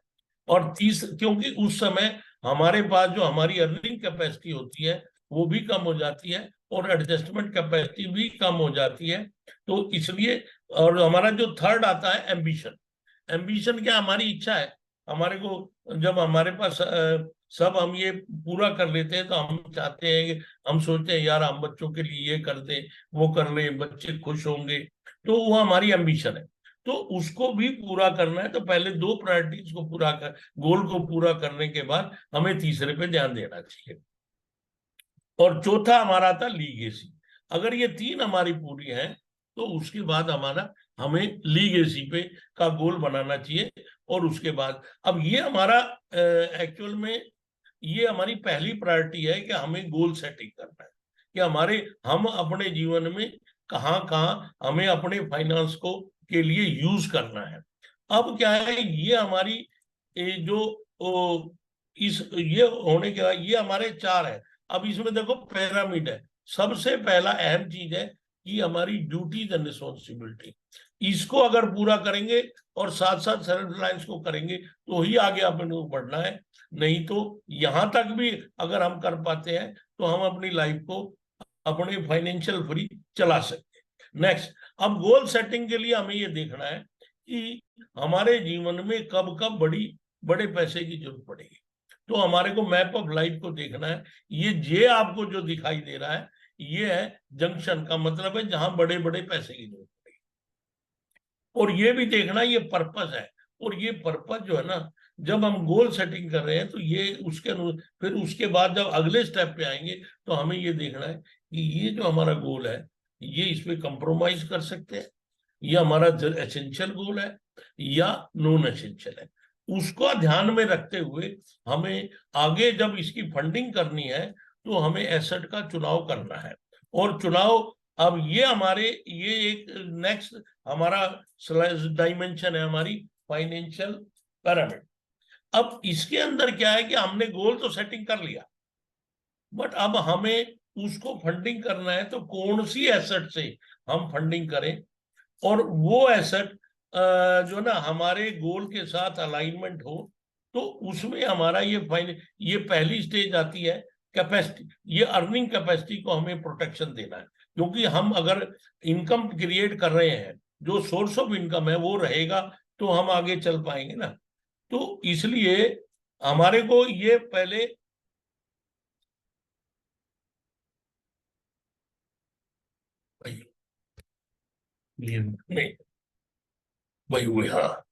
F: और क्योंकि उस समय हमारे पास जो हमारी अर्निंग कैपेसिटी होती है वो भी कम हो जाती है और एडजस्टमेंट कैपेसिटी भी कम हो जाती है। तो इसलिए, और हमारा जो थर्ड आता है एम्बिशन। एम्बिशन क्या, हमारी इच्छा है। हमारे को जब हमारे पास सब हम ये पूरा कर लेते हैं तो हम चाहते हैं कि हम सोचते हैं यार हम बच्चों के लिए ये कर दें, वो कर ले, बच्चे खुश होंगे। तो वो हमारी एम्बिशन है। तो उसको भी पूरा करना है, तो पहले दो प्रायोरिटीज को पूरा कर, गोल को पूरा करने के बाद हमें तीसरे पे ध्यान देना चाहिए। और चौथा हमारा था लीगेसी। अगर ये तीन हमारी पूरी है तो उसके बाद हमें लीगेसी पे का गोल बनाना चाहिए। और उसके बाद अब ये हमारा एक्चुअल में ये हमारी पहली प्रायोरिटी है कि हमें गोल सेटिंग करना है कि हम अपने जीवन में कहाँ कहाँ हमें अपने फाइनेंस को के लिए यूज करना है। अब क्या है, ये हमारी ये होने के बाद ये हमारे चार है। अब इसमें देखो पिरामिड है। सबसे पहला अहम चीज है कि हमारी ड्यूटीज एंड रिस्पॉन्सिबिलिटी, इसको अगर पूरा करेंगे और साथ साथ सेल्फ रिलायंस को करेंगे तो ही आगे अपने को बढ़ना है। नहीं तो यहां तक भी अगर हम कर पाते हैं तो हम अपनी लाइफ को अपने फाइनेंशियल फ्री चला सकते हैं। नेक्स्ट, अब गोल सेटिंग के लिए हमें ये देखना है कि हमारे जीवन में कब कब बड़े पैसे की जरूरत पड़ेगी। तो हमारे को मैप ऑफ लाइफ को देखना है। ये आपको जो दिखाई दे रहा है ये है जंक्शन का मतलब है जहां बड़े बड़े पैसे की जरूरत पड़ेगी। और ये भी देखना ये पर्पस है। और ये पर्पस जो है ना, जब हम गोल सेटिंग कर रहे हैं तो ये फिर उसके बाद जब अगले स्टेप पे आएंगे तो हमें ये देखना है कि ये जो हमारा गोल है ये इस पे कंप्रोमाइज कर सकते हैं, ये हमारा एसेंशियल गोल है या नॉन एसेंशियल है। उसको ध्यान में रखते हुए हमें आगे जब इसकी फंडिंग करनी है तो हमें एसेट का चुनाव करना है। और चुनाव, अब ये एक नेक्स्ट हमारा डायमेंशन है हमारी फाइनेंशियल पिरामिड। अब इसके अंदर क्या है कि हमने गोल तो सेटिंग कर लिया, बट अब हमें उसको फंडिंग करना है। तो कौन सी एसेट से हम फंडिंग करें, और वो एसेट जो ना हमारे गोल के साथ अलाइनमेंट हो, तो उसमें हमारा ये पहली स्टेज आती है कैपेसिटी। ये अर्निंग कैपेसिटी को हमें प्रोटेक्शन देना है, क्योंकि हम अगर इनकम क्रिएट कर रहे हैं, जो सोर्स ऑफ इनकम है वो रहेगा तो हम आगे चल पाएंगे ना। तो इसलिए हमारे को ये पहले वही हुई, हाँ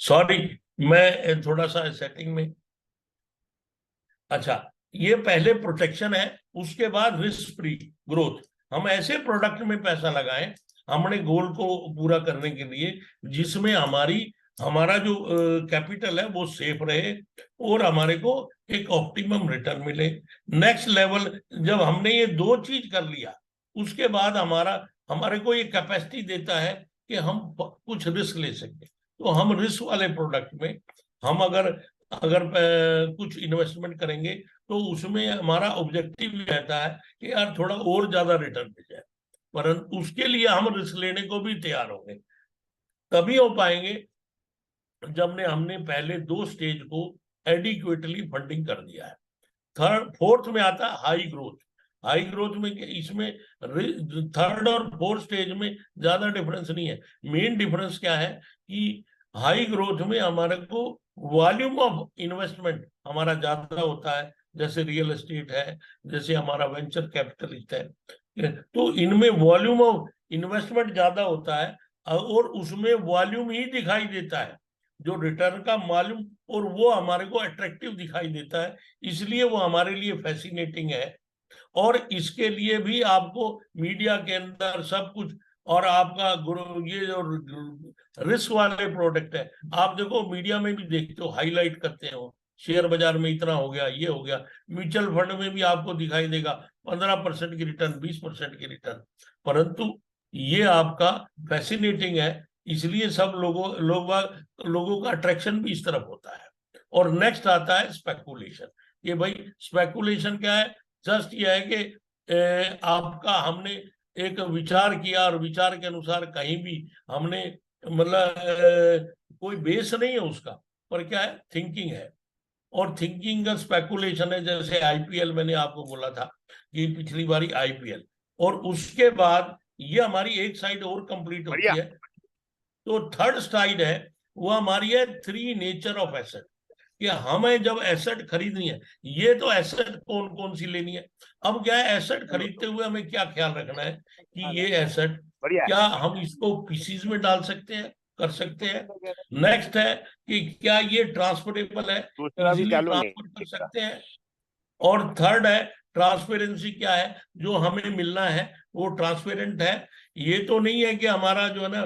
F: सॉरी, मैं थोड़ा सा सेटिंग में। अच्छा, ये पहले प्रोटेक्शन है, उसके बाद रिस्क फ्री ग्रोथ। हम ऐसे प्रोडक्ट में पैसा लगाएं हमने गोल को पूरा करने के लिए जिसमें हमारा जो कैपिटल है वो सेफ रहे और हमारे को एक ऑप्टिमम रिटर्न मिले। नेक्स्ट लेवल, जब हमने ये दो चीज कर लिया उसके बाद हमारे को ये कैपेसिटी देता है कि हम कुछ रिस्क ले सकते। तो हम रिस्क वाले प्रोडक्ट में हम अगर कुछ इन्वेस्टमेंट करेंगे तो उसमें हमारा ऑब्जेक्टिव रहता है कि यार थोड़ा और ज्यादा रिटर्न मिल जाए, परंतु उसके लिए हम रिस्क लेने को भी तैयार होंगे। तभी हो पाएंगे जब हमने पहले दो स्टेज को एडिक्वेटली फंडिंग कर दिया है। फोर्थ में आता है हाई ग्रोथ। हाई ग्रोथ में इसमें थर्ड और फोर्थ स्टेज में ज्यादा डिफरेंस नहीं है। मेन डिफरेंस क्या है कि हाई ग्रोथ में हमारे को वॉल्यूम ऑफ इन्वेस्टमेंट हमारा ज्यादा होता है, जैसे रियल एस्टेट है, जैसे हमारा वेंचर कैपिटलिस्ट है। तो इनमें वॉल्यूम ऑफ इन्वेस्टमेंट ज्यादा होता है और उसमें वॉल्यूम ही दिखाई देता है जो रिटर्न का मालूम, और वो हमारे को अट्रैक्टिव दिखाई देता है, इसलिए वो हमारे लिए फैसिनेटिंग है। और इसके लिए भी आपको मीडिया के अंदर सब कुछ, और आपका ये जो रिस्क वाले प्रोडक्ट है आप देखो मीडिया में भी देखते हो, हाईलाइट करते हो शेयर बाजार में इतना हो गया, ये हो गया। म्यूचुअल फंड में भी आपको दिखाई देगा 15% की रिटर्न, 20% की रिटर्न, परंतु ये आपका फैसिनेटिंग है, इसलिए सब लोगों का अट्रैक्शन भी इस तरफ होता है। और नेक्स्ट आता है स्पेकुलेशन। ये भाई स्पेकुलेशन क्या है? जस्ट ये है कि आपका हमने एक विचार किया और विचार के अनुसार कहीं भी हमने मतलब कोई बेस नहीं है उसका, पर क्या है, थिंकिंग है। और थिंकिंग का स्पेकुलेशन है। जैसे आईपीएल मैंने आपको बोला था कि पिछली बारी आईपीएल, और उसके बाद ये हमारी एक साइड और कंप्लीट होती है। तो थर्ड साइड है वो हमारी है थ्री नेचर ऑफ एसेट, कि हमें जब एसेट खरीदनी है, ये तो एसेट कौन कौन सी लेनी है। अब क्या है, एसेट खरीदते हुए हमें क्या ख्याल रखना है कि ये एसेट क्या हम इसको पीसीज में डाल सकते हैं, कर सकते हैं। नेक्स्ट है कि क्या ये ट्रांसफरेबल है, इजीली ट्रांसफर कर सकते हैं। और थर्ड है ट्रांसपेरेंसी, क्या है जो हमें मिलना है वो ट्रांसपेरेंट है। ये तो नहीं है कि हमारा जो है ना,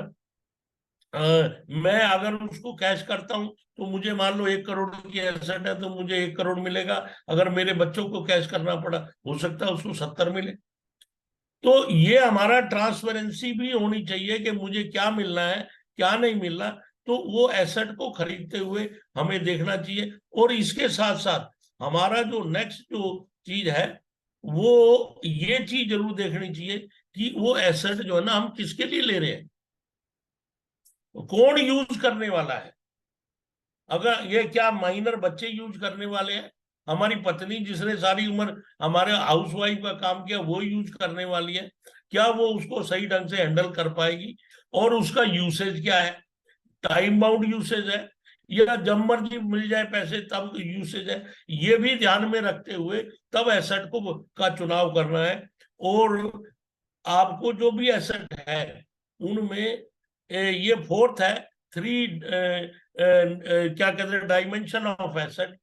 F: मैं अगर उसको कैश करता हूं तो मुझे मान लो 1 करोड़ की एसेट है तो मुझे 1 करोड़ मिलेगा। अगर मेरे बच्चों को कैश करना पड़ा, हो सकता है उसको 70 मिले। तो ये हमारा ट्रांसपेरेंसी भी होनी चाहिए कि मुझे क्या मिलना है, क्या नहीं मिलना। तो वो एसेट को खरीदते हुए हमें देखना चाहिए। और इसके साथ साथ हमारा जो नेक्स्ट जो चीज है, वो ये चीज जरूर देखनी चाहिए कि वो एसेट जो है ना, हम किसके लिए ले रहे हैं, कौन यूज करने वाला है। अगर ये क्या माइनर बच्चे यूज करने वाले हैं, हमारी पत्नी जिसने सारी उम्र हमारे हाउसवाइफ का काम किया वो यूज करने वाली है, क्या वो उसको सही ढंग से हैंडल कर पाएगी, और उसका यूसेज क्या है, टाइम बाउंड यूसेज है या जब मर्जी मिल जाए पैसे तब यूसेज है। ये भी ध्यान में रखते हुए तब एसेट को का चुनाव करना है। और आपको जो भी एसेट है उनमें ये फोर्थ है, थ्री क्या कहते हैं, डायमेंशन ऑफ एसेट।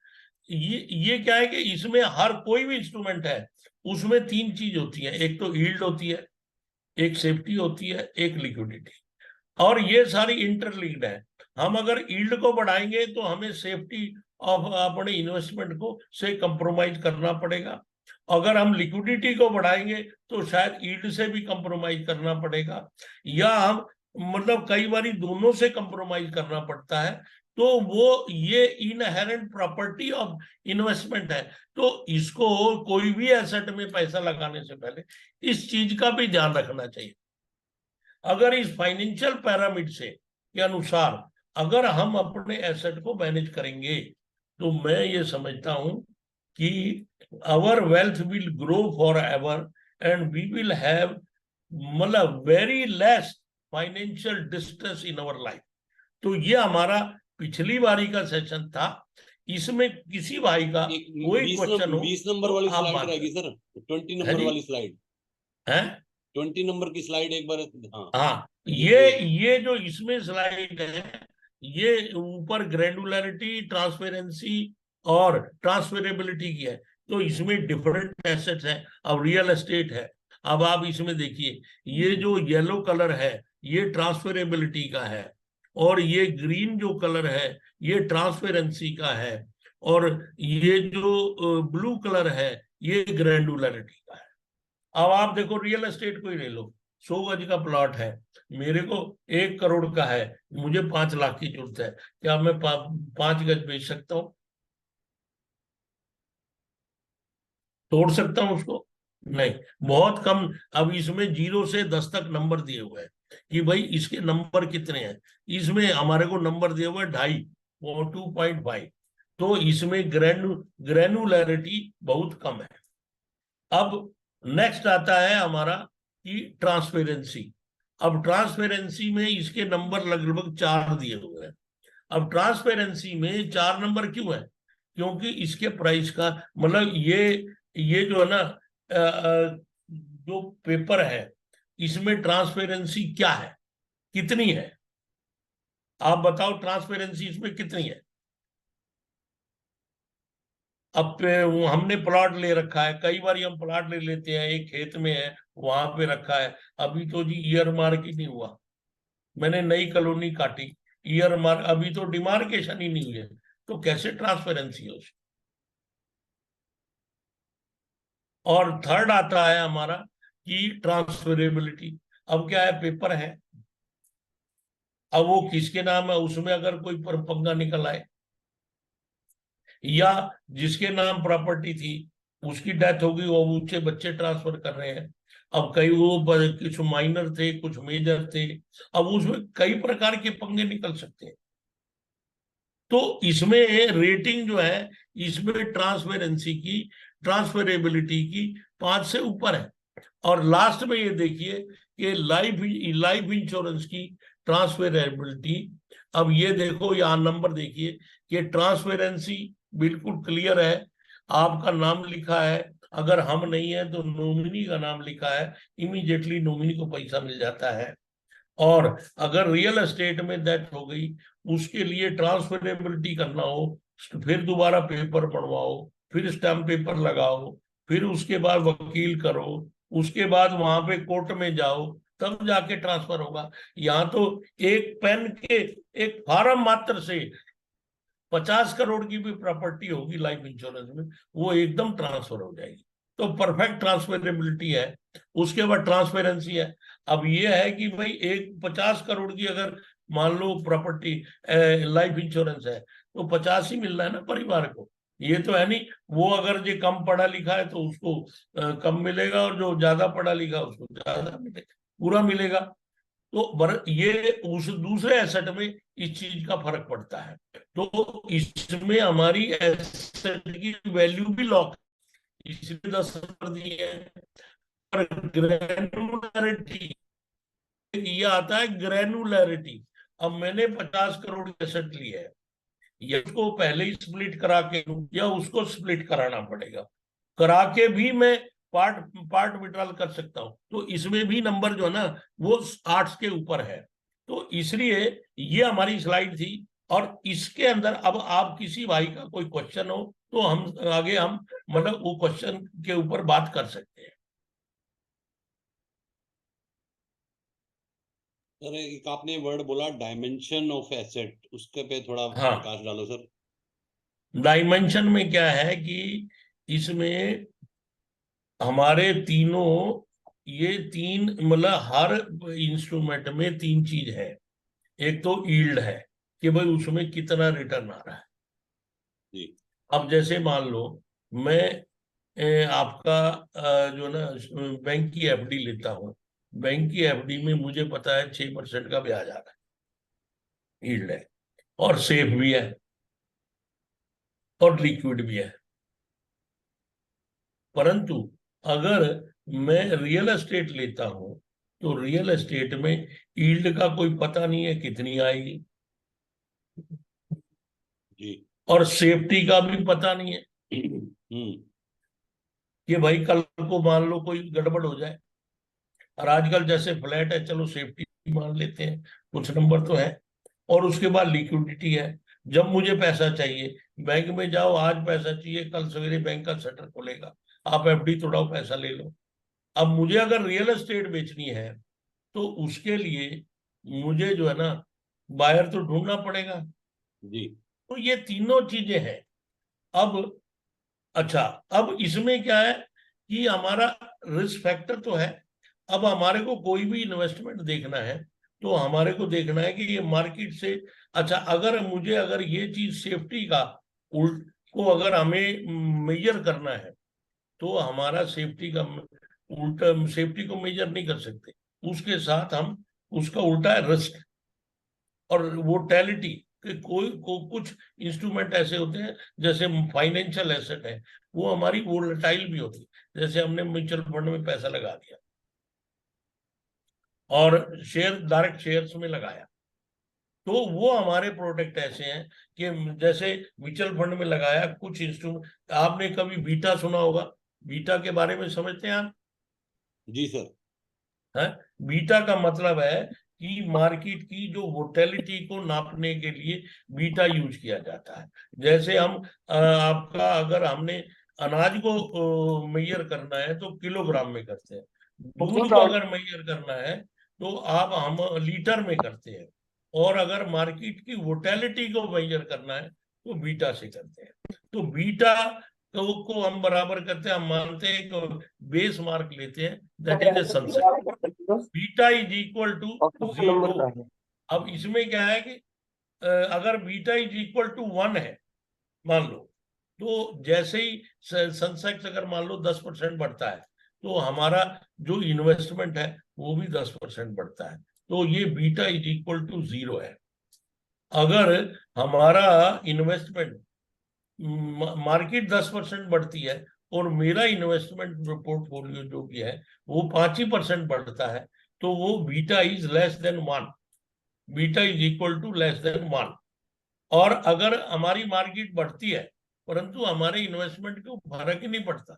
F: ये क्या है कि इसमें हर कोई भी इंस्ट्रूमेंट है उसमें 3 चीज होती है, एक तो यील्ड होती है, एक सेफ्टी होती है, एक लिक्विडिटी। और ये सारी इंटरलिंक्ड है। हम अगर यील्ड को बढ़ाएंगे तो हमें सेफ्टी ऑफ अपने इन्वेस्टमेंट को से कंप्रोमाइज करना पड़ेगा। अगर हम लिक्विडिटी को बढ़ाएंगे तो शायद यील्ड से भी कंप्रोमाइज करना पड़ेगा, या हम मतलब कई बार दोनों से कंप्रोमाइज करना पड़ता है। तो वो ये इनहेरेंट प्रॉपर्टी ऑफ इन्वेस्टमेंट है। तो इसको कोई भी एसेट में पैसा लगाने से पहले इस चीज का भी ध्यान रखना चाहिए। अगर इस फाइनेंशियल पैरामिड से के अनुसार अगर हम अपने एसेट को मैनेज करेंगे तो मैं ये समझता हूं कि our wealth will grow forever and we will have मतलब very less financial distress in our life. तो ये हमारा पिछली बारी का सेशन था। इसमें किसी भाई का कोई क्वेश्चन हो
A: 20 नंबर वाली स्लाइड रहेगी सर, 20 नंबर वाली स्लाइड
F: है,
A: 20 नंबर की स्लाइड एक बार।
F: हाँ ये जो इसमें स्लाइड है, ये ऊपर ग्रेनुलरिटी, ट्रांसपेरेंसी और ट्रांसफरेबिलिटी की है। तो इसमें डिफरेंट एसेट्स हैं। अब रियल एस्टेट है, अब आप इसमें देखिए ये जो येलो कलर है ये ट्रांसफरेबिलिटी का है, और ये ग्रीन जो कलर है ये ट्रांसपेरेंसी का है, और ये जो ब्लू कलर है ये ग्रेनुलरिटी का है। अब आप देखो रियल एस्टेट को ही ले लो, 100 गज का प्लॉट है, मेरे को 1 करोड़ का है, मुझे 5 लाख की जरूरत है, क्या मैं 5 गज बेच सकता हूँ? तोड़ सकता हूँ उसको? नहीं, बहुत कम। अब इसमें 0 से 10 तक नंबर दिए हुए हैं कि भाई इसके नंबर कितने हैं। इसमें हमारे को नंबर दिए हुए 2.5 और 2.5। तो इसमें ग्रेनुलरिटी बहुत कम है। अब नेक्स्ट आता है हमारा कि ट्रांसपेरेंसी। अब ट्रांसपेरेंसी में इसके नंबर लगभग 4 दिए हुए हैं। अब ट्रांसपेरेंसी में 4 नंबर क्यों है? क्योंकि इसके प्राइस का मतलब ये जो है ना, जो पेपर है इसमें ट्रांसपेरेंसी क्या है, कितनी है? आप बताओ ट्रांसपेरेंसी इसमें कितनी है? अब हमने प्लॉट ले रखा है, कई बार हम प्लॉट ले लेते हैं, एक खेत में है वहां पे रखा है, अभी तो जी ईयर मार्क ही नहीं हुआ, मैंने नई कॉलोनी काटी, ईयर मार्क अभी तो डिमार्केशन ही नहीं हुई है, तो कैसे ट्रांसपेरेंसी है उसकी? और थर्ड आता है हमारा कि ट्रांसफरेबिलिटी। अब क्या है, पेपर है, अब वो किसके नाम है, उसमें अगर कोई पंगा निकल आए, या जिसके नाम प्रॉपर्टी थी उसकी डेथ हो गई, वो ऊंचे बच्चे ट्रांसफर कर रहे हैं। अब कई वो कुछ माइनर थे, कुछ मेजर थे, अब उसमें कई प्रकार के पंगे निकल सकते हैं। तो इसमें रेटिंग जो है, इसमें ट्रांसपेरेंसी की, ट्रांसफरेबिलिटी की 5 से ऊपर है। और लास्ट में ये देखिए कि लाइफ इंश्योरेंस की ट्रांसफरेबिलिटी, अब ये देखो यहाँ नंबर देखिए कि ट्रांसपेरेंसी बिल्कुल क्लियर है, आपका नाम लिखा है, अगर हम नहीं है तो नॉमिनी का नाम लिखा है, इमीडिएटली नॉमिनी को पैसा मिल जाता है। और अगर रियल एस्टेट में डेथ हो गई, उसके लिए ट्रांसफरेबिलिटी करना हो, फिर दोबारा पेपर बनवाओ, फिर स्टैम्प पेपर लगाओ, फिर उसके बाद वकील करो, उसके बाद वहां पे कोर्ट में जाओ, तब जाके ट्रांसफर होगा। यहाँ तो एक पेन के एक फॉर्म मात्र से 50 करोड़ की भी प्रॉपर्टी होगी लाइफ इंश्योरेंस में, वो एकदम ट्रांसफर हो जाएगी। तो परफेक्ट ट्रांसफरेबिलिटी है। उसके बाद ट्रांसपेरेंसी है। अब ये है कि भाई एक 50 करोड़ की अगर मान लो प्रॉपर्टी लाइफ इंश्योरेंस है, तो 50 ही मिल रहा है ना परिवार को। ये तो है नहीं वो अगर जो कम पढ़ा लिखा है तो उसको कम मिलेगा, और जो ज्यादा पढ़ा लिखा उसको ज्यादा मिलेगा, पूरा मिलेगा। तो ये उस दूसरे एसेट में इस चीज का फर्क पड़ता है। तो इसमें हमारी एसेट की वैल्यू भी लॉक, इसलिए 10 कर दी है। और ग्रेनुलरिटी, ये आता है ग्रेनुलरिटी। अब मैंने 50 करोड़ की एसेट ली है, या उसको पहले ही स्प्लिट करा के, या उसको स्प्लिट कराना पड़ेगा, करा के भी मैं पार्ट पार्ट विड्रॉल कर सकता हूं। तो इसमें भी नंबर जो है ना वो 8 के ऊपर है। तो इसलिए ये हमारी स्लाइड थी। और इसके अंदर अब आप किसी भाई का कोई क्वेश्चन हो तो हम आगे हम मतलब वो क्वेश्चन के ऊपर बात कर सकते हैं।
A: सर एक आपने वर्ड बोला डायमेंशन ऑफ एसेट, उसके पे थोड़ा
F: हाँ,
A: प्रकाश डालो सर।
F: डायमेंशन में क्या है कि इसमें हमारे तीनों, ये तीन मतलब हर इंस्ट्रूमेंट में 3 चीज है। एक तो यील्ड है कि भाई उसमें कितना रिटर्न आ रहा है।
A: जी।
F: अब जैसे मान लो मैं आपका जो ना बैंक की एफडी लेता हूँ, बैंक की एफडी में मुझे पता है 6% का ब्याज आ रहा है, यील्ड है, और सेफ भी है और लिक्विड भी है। परंतु अगर मैं रियल एस्टेट लेता हूं तो रियल एस्टेट में यील्ड का कोई पता नहीं है कितनी आएगी,
A: जी।
F: और सेफ्टी का भी पता नहीं है कि भाई कल को मान लो कोई गड़बड़ हो जाए। और आजकल जैसे फ्लैट है, चलो सेफ्टी मान लेते हैं, कुछ नंबर तो है। और उसके बाद लिक्विडिटी है, जब मुझे पैसा चाहिए बैंक में जाओ, आज पैसा चाहिए कल सवेरे बैंक का शटर खुलेगा, आप एफडी तोड़ाओ पैसा ले लो। अब मुझे अगर रियल एस्टेट बेचनी है तो उसके लिए मुझे जो है ना बायर तो ढूंढना पड़ेगा।
A: जी।
F: तो ये तीनों चीजें हैं। अब अच्छा, अब इसमें क्या है कि हमारा रिस्क फैक्टर तो है। अब हमारे को कोई भी इन्वेस्टमेंट देखना है तो हमारे को देखना है कि ये मार्केट से, अच्छा अगर मुझे अगर ये चीज सेफ्टी का उल्ट को अगर हमें मेजर करना है तो हमारा सेफ्टी का उल्टा, सेफ्टी को मेजर नहीं कर सकते, उसके साथ हम उसका उल्टा है रिस्क और वोटेलिटी। कुछ इंस्ट्रूमेंट ऐसे होते हैं जैसे फाइनेंशियल एसेट है, वो हमारी वोलेटाइल भी होती है। जैसे हमने म्यूचुअल फंड में पैसा लगा दिया और शेयर डायरेक्ट शेयर्स में लगाया, तो वो हमारे प्रोडक्ट ऐसे हैं कि जैसे म्यूचुअल फंड में लगाया कुछ इंस्ट्रूमेंट। आपने कभी बीटा सुना होगा, बीटा के बारे में समझते हैं आप?
A: जी सर।
F: है, बीटा का मतलब है कि मार्केट की जो वोटेलिटी को नापने के लिए बीटा यूज किया जाता है। जैसे हम आपका अगर हमने अनाज को मेजर करना है तो किलोग्राम में करते हैं, दूध को अगर मेजर करना है तो आप हम लीटर में करते हैं, और अगर मार्केट की वोटेलिटी को मेजर करना है तो बीटा से करते हैं। तो बीटा तो को हम बराबर करते हैं, हम मानते हैं कि बेस मार्क लेते हैं, that is a sunset, beta is equal to 0। अब इसमें क्या है कि अगर बीटा इज इक्वल टू 1 है मान लो, तो जैसे ही सनसेट अगर मान लो 10% बढ़ता है तो हमारा जो इन्वेस्टमेंट है वो भी 10% बढ़ता है, तो ये बीटा इज इक्वल टू 0 है। अगर हमारा इन्वेस्टमेंट मार्केट 10% बढ़ती है और मेरा इन्वेस्टमेंट पोर्टफोलियो जो भी है वो 5% बढ़ता है, तो वो beta is less than 1, beta is equal to less than 1। और अगर हमारी मार्केट बढ़ती है परंतु हमारे इन्वेस्टमेंट को फर्क ही नहीं पड़ता,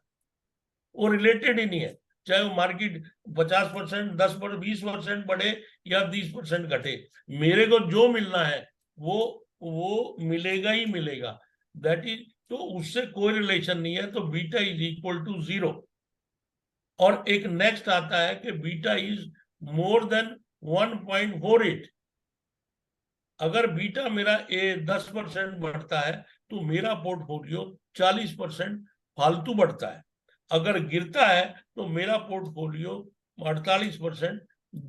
F: वो रिलेटेड ही नहीं है, चाहे वो मार्केट 50%, 10%, 20% बढ़े या 20% घटे, मेरे को जो मिलना है वो मिलेगा ही मिलेगा, दैट इज, तो उससे कोई रिलेशन नहीं है, तो बीटा इज इक्वल टू 0। और एक नेक्स्ट आता है कि बीटा इज मोर देन 1.48। अगर बीटा मेरा 10% बढ़ता है तो मेरा पोर्टफोलियो 40% फालतू बढ़ता है, अगर गिरता है तो मेरा पोर्टफोलियो 48%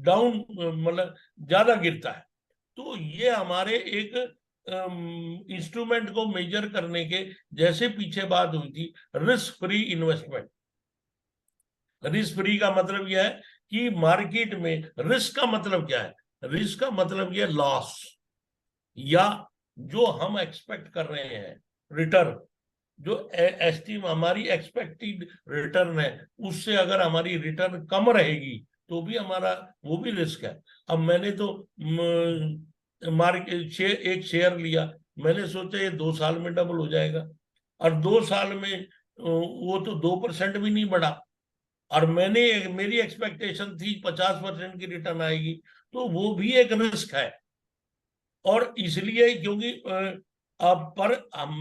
F: डाउन, मतलब ज्यादा गिरता है। तो ये हमारे एक इंस्ट्रूमेंट को मेजर करने के जैसे पीछे बात हुई थी risk free investment. Risk free का मतलब यह है कि मार्केट में रिस्क का मतलब क्या है, रिस्क का मतलब यह लॉस या जो हम एक्सपेक्ट कर रहे हैं रिटर्न, जो एस्टीम हमारी एक्सपेक्टेड रिटर्न है उससे अगर हमारी रिटर्न कम रहेगी तो भी हमारा वो भी रिस्क है। अब मैंने तो मार्केट एक शेयर लिया, मैंने सोचा ये 2 साल में डबल हो जाएगा और 2 साल में वो तो 2% भी नहीं बढ़ा, और मेरी एक्सपेक्टेशन थी 50% की रिटर्न आएगी, तो वो भी एक रिस्क है। और इसलिए क्योंकि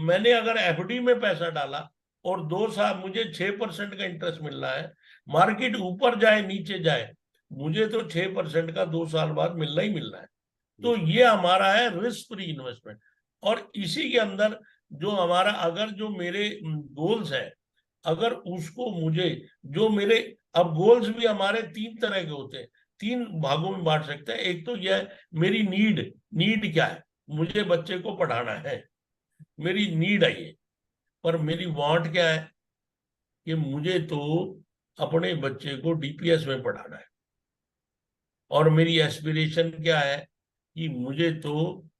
F: मैंने अगर एफडी में पैसा डाला और 2 साल मुझे 6% का इंटरेस्ट मिल रहा है, मार्केट ऊपर जाए नीचे जाए मुझे तो 6% का 2 साल बाद मिलना ही मिलना है, तो ये हमारा है रिस्क फ्री इन्वेस्टमेंट। और इसी के अंदर जो हमारा अगर जो मेरे गोल्स है, अगर उसको मुझे जो मेरे, अब गोल्स भी हमारे 3 तरह के होते हैं, 3 भागों में बांट सकते हैं। एक तो यह मेरी नीड क्या है, मुझे बच्चे को पढ़ाना है, मेरी नीड है ये। पर मेरी वांट क्या है कि मुझे तो अपने बच्चे को डीपीएस में पढ़ाना है। और मेरी एस्पिरेशन क्या है कि मुझे तो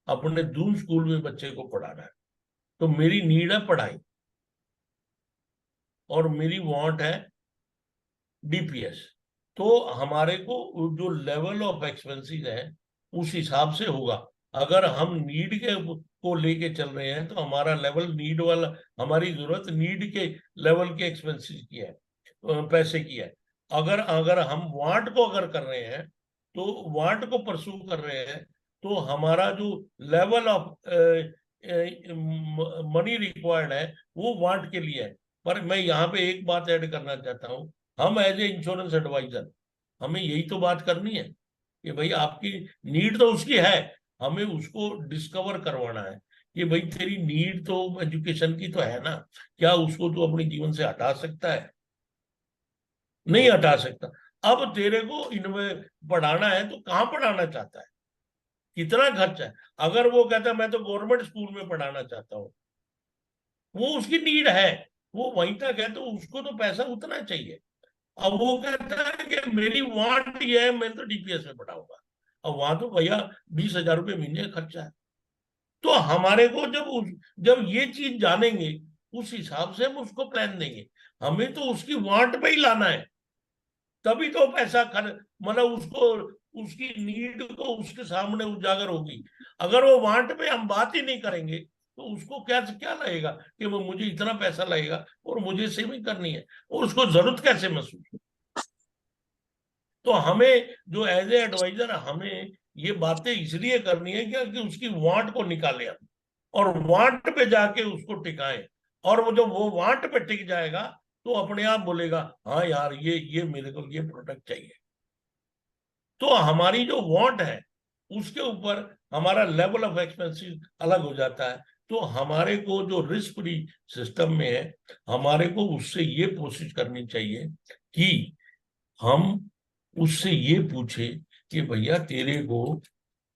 F: अपने दून स्कूल में बच्चे को पढ़ाना है, तो मेरी नीड है पढ़ाई और मेरी वांट है डीपीएस। तो हमारे को जो लेवल ऑफ एक्सपेंसेस है उस हिसाब से होगा। अगर हम नीड के को लेके चल रहे हैं तो हमारा लेवल नीड वाला, हमारी जरूरत नीड के लेवल के एक्सपेंसेस की है, पैसे की है। अगर हम वांट को अगर कर रहे हैं तो वांट को परस्यू कर रहे हैं तो हमारा जो लेवल ऑफ मनी रिक्वायर्ड है वो वांट के लिए है। पर मैं यहाँ पे एक बात ऐड करना चाहता हूँ, हम एज ए इंश्योरेंस एडवाइजर हमें यही तो बात करनी है कि भाई आपकी नीड तो उसकी है, हमें उसको डिस्कवर करवाना है कि भाई तेरी नीड तो एजुकेशन की तो है ना, क्या उसको तो अपने जीवन से हटा सकता है? नहीं हटा सकता। अब तेरे को इनमें पढ़ाना है तो कहाँ पढ़ाना चाहता है, कितना खर्चा है? अगर वो कहता है मैं तो गवर्नमेंट स्कूल में पढ़ाना चाहता हूँ, वो उसकी नीड है, वो वहीं तक है, तो उसको तो पैसा उतना चाहिए। अब वो कहता है कि मेरी वांट ये है मैं तो डीपीएस में पढ़ाऊंगा, अब वहां तो भैया 20,000 रुपये महीने का खर्चा है। तो हमारे को जब ये चीज जानेंगे उस हिसाब से हम उसको प्लान देंगे। हमें तो उसकी वांट पे ही लाना है, तभी तो पैसा मतलब उसको उसकी नीड को उसके सामने उजागर होगी। अगर वो वांट पे हम बात ही नहीं करेंगे तो उसको क्या क्या लगेगा कि वो मुझे इतना पैसा लगेगा और मुझे सेविंग करनी है, और उसको जरूरत कैसे महसूस। तो हमें जो एज ए एडवाइजर हमें ये बातें इसलिए करनी है कि उसकी वांट को निकाले हम और वांट पे जाके उसको टिकाएं, और वो जब वो वांट पे टिक जाएगा तो अपने आप बोलेगा हाँ यार ये मेरे को ये प्रोडक्ट चाहिए। तो हमारी जो वांट है उसके ऊपर हमारा लेवल ऑफ एक्सपेंसिव अलग हो जाता है। तो हमारे को जो रिस्क फ्री सिस्टम में है, हमारे को उससे ये कोशिश करनी चाहिए कि हम उससे ये पूछे कि भैया तेरे को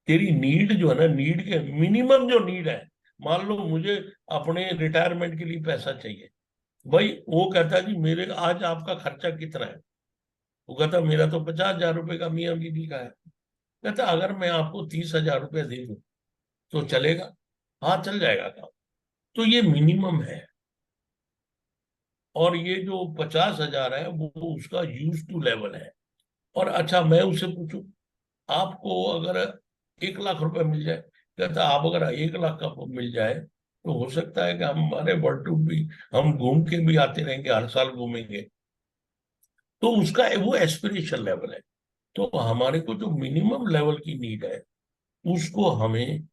F: तेरी नीड जो है ना, नीड के मिनिमम जो नीड है, मान लो मुझे अपने रिटायरमेंट के लिए पैसा चाहिए, भाई वो कहता है कि मेरे आज आपका खर्चा कितना है, वो कहता मेरा तो 50,000 रुपए का मियाँ बीवी का है। कहता अगर मैं आपको 30,000 रुपये दे दूं तो चलेगा? हाँ चल जाएगा काम। तो ये मिनिमम है। और ये जो 50,000 है वो उसका यूज टू लेवल है। और अच्छा मैं उससे पूछूं आपको अगर 1 लाख रुपए मिल जाए, कहता आप अगर 1 लाख का मिल जाए तो हो सकता है कि हम हमारे वर्ल्ड टूर भी हम घूम के भी आते रहेंगे, हर साल घूमेंगे। तो उसका वो एस्पिरेशन लेवल है। तो हमारे को जो मिनिमम लेवल की नीड है उसको हमें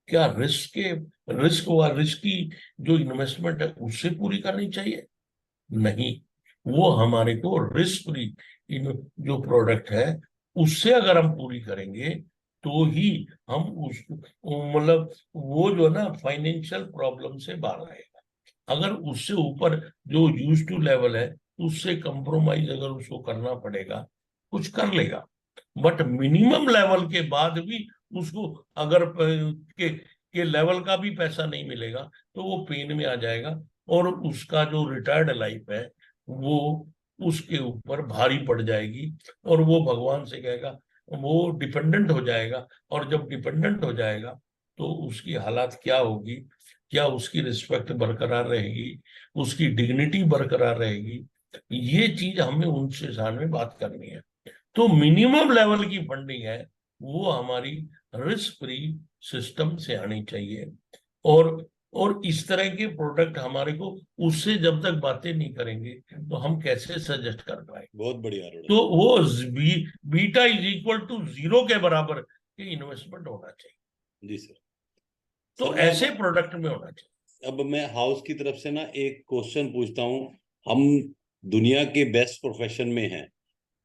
F: क्या रिस्क व रिस्क की जो इन्वेस्टमेंट है उससे पूरी करनी चाहिए? नहीं, वो हमारे को रिस्क फ्री जो प्रोडक्ट है उससे अगर हम पूरी करेंगे तो ही हम उस मतलब वो जो है ना फाइनेंशियल प्रॉब्लम से बाहर आएगा। अगर उससे ऊपर जो यूज टू लेवल है उससे कंप्रोमाइज अगर उसको करना पड़ेगा, कुछ कर लेगा, बट मिनिमम लेवल के बाद भी उसको अगर के लेवल का भी पैसा नहीं मिलेगा तो वो पेन में आ जाएगा और उसका जो रिटायर्ड लाइफ है वो उसके ऊपर भारी पड़ जाएगी और वो भगवान से कहेगा, वो डिपेंडेंट हो जाएगा। और जब डिपेंडेंट हो जाएगा तो उसकी हालात क्या होगी, क्या उसकी रिस्पेक्ट बरकरार रहेगी, उसकी डिग्निटी बरकरार रहेगी, ये चीज हमें उनसे सामने बात करनी है। तो मिनिमम लेवल की फंडिंग है वो हमारी रिस्क फ्री सिस्टम से आनी चाहिए। और इस तरह के प्रोडक्ट हमारे को उससे जब तक बातें नहीं करेंगे तो हम कैसे सजेस्ट कर पाएंगे?
A: बहुत बढ़िया अरुण।
F: तो वो बीटा इज इक्वल टू 0 के बराबर के इन्वेस्टमेंट होना चाहिए।
A: जी सर।
F: तो
A: सर, मैं
F: ऐसे प्रोडक्ट में होना चाहिए।
A: अब मैं हाउस की तरफ से ना एक क्वेश्चन पूछता हूँ। हम दुनिया के बेस्ट प्रोफेशन में हैं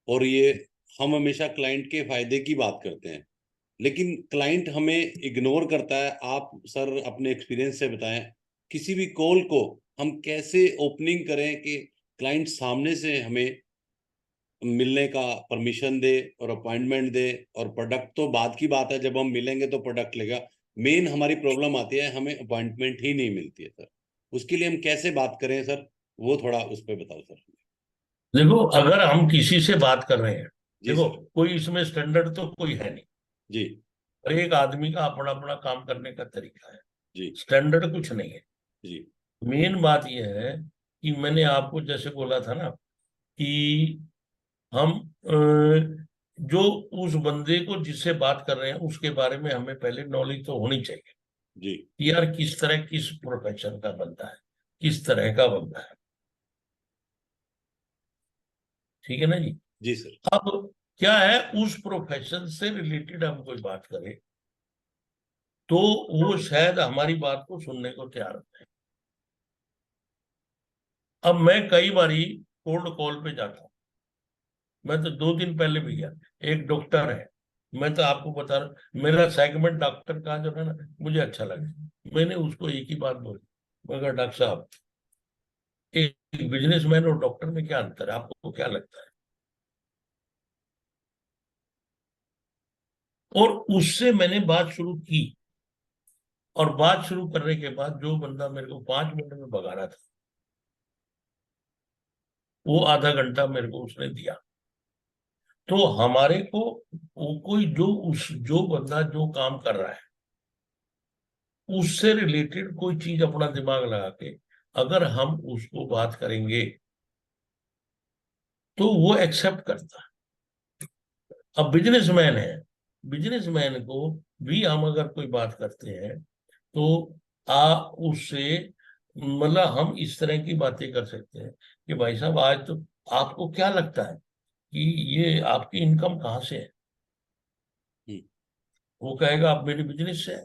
A: और ये हम हमेशा क्लाइंट के फायदे की बात करते हैं, लेकिन क्लाइंट हमें इग्नोर करता है। आप सर अपने एक्सपीरियंस से बताएं किसी भी कॉल को हम कैसे ओपनिंग करें कि क्लाइंट सामने से हमें मिलने का परमिशन दे और अपॉइंटमेंट दे। और प्रोडक्ट तो बाद की बात है, जब हम मिलेंगे तो प्रोडक्ट लेगा। मेन हमारी प्रॉब्लम आती है हमें अपॉइंटमेंट ही नहीं मिलती है सर। उसके लिए हम कैसे बात करें सर, वो थोड़ा उस पर बताओ सर।
F: देखो अगर हम किसी से बात कर रहे हैं,
A: जी
F: देखो
A: सर।
F: कोई इसमें स्टैंडर्ड तो कोई है नहीं।
A: जी।
F: हर एक आदमी का अपना अपना काम करने का तरीका है,
A: जी।
F: स्टैंडर्ड कुछ नहीं है।
A: जी।
F: मेन बात यह है कि मैंने आपको जैसे बोला था ना कि हम जो उस बंदे को जिससे बात कर रहे हैं उसके बारे में हमें पहले नॉलेज तो होनी चाहिए
A: जी।
F: कि यार किस तरह किस प्रोफेशन का बंदा है, किस तरह का बंदा है। ठीक है ना जी?
A: जी सर।
F: अब क्या है, उस प्रोफेशन से रिलेटेड हम कोई बात करें तो वो शायद हमारी बात को सुनने को तैयार होते हैं। अब मैं कई बारी कोल्ड कॉल पे जाता हूँ, मैं तो 2 दिन पहले भी गया। एक डॉक्टर है, मैं तो आपको बता रहा, मेरा सेगमेंट डॉक्टर का जो है ना मुझे अच्छा लगा। मैंने उसको एक ही बात बोली, मैं कहा डॉक्टर साहब एक बिजनेसमैन और डॉक्टर में क्या अंतर है, आपको क्या लगता है? और उससे मैंने बात शुरू की और बात शुरू करने के बाद जो बंदा मेरे को 5 मिनट में भगा रहा था वो आधा घंटा मेरे को उसने दिया। तो हमारे को वो कोई जो बंदा जो काम कर रहा है उससे रिलेटेड कोई चीज अपना दिमाग लगा के अगर हम उसको बात करेंगे तो वो एक्सेप्ट करता है। अब बिजनेसमैन है, बिजनेसमैन को भी हम अगर कोई बात करते हैं तो उससे मतलब हम इस तरह की बातें कर सकते हैं कि भाई साहब आज तो आपको क्या लगता है कि ये आपकी इनकम कहाँ से है?
A: हम्म।
F: वो कहेगा आप मेरे बिजनेस से है।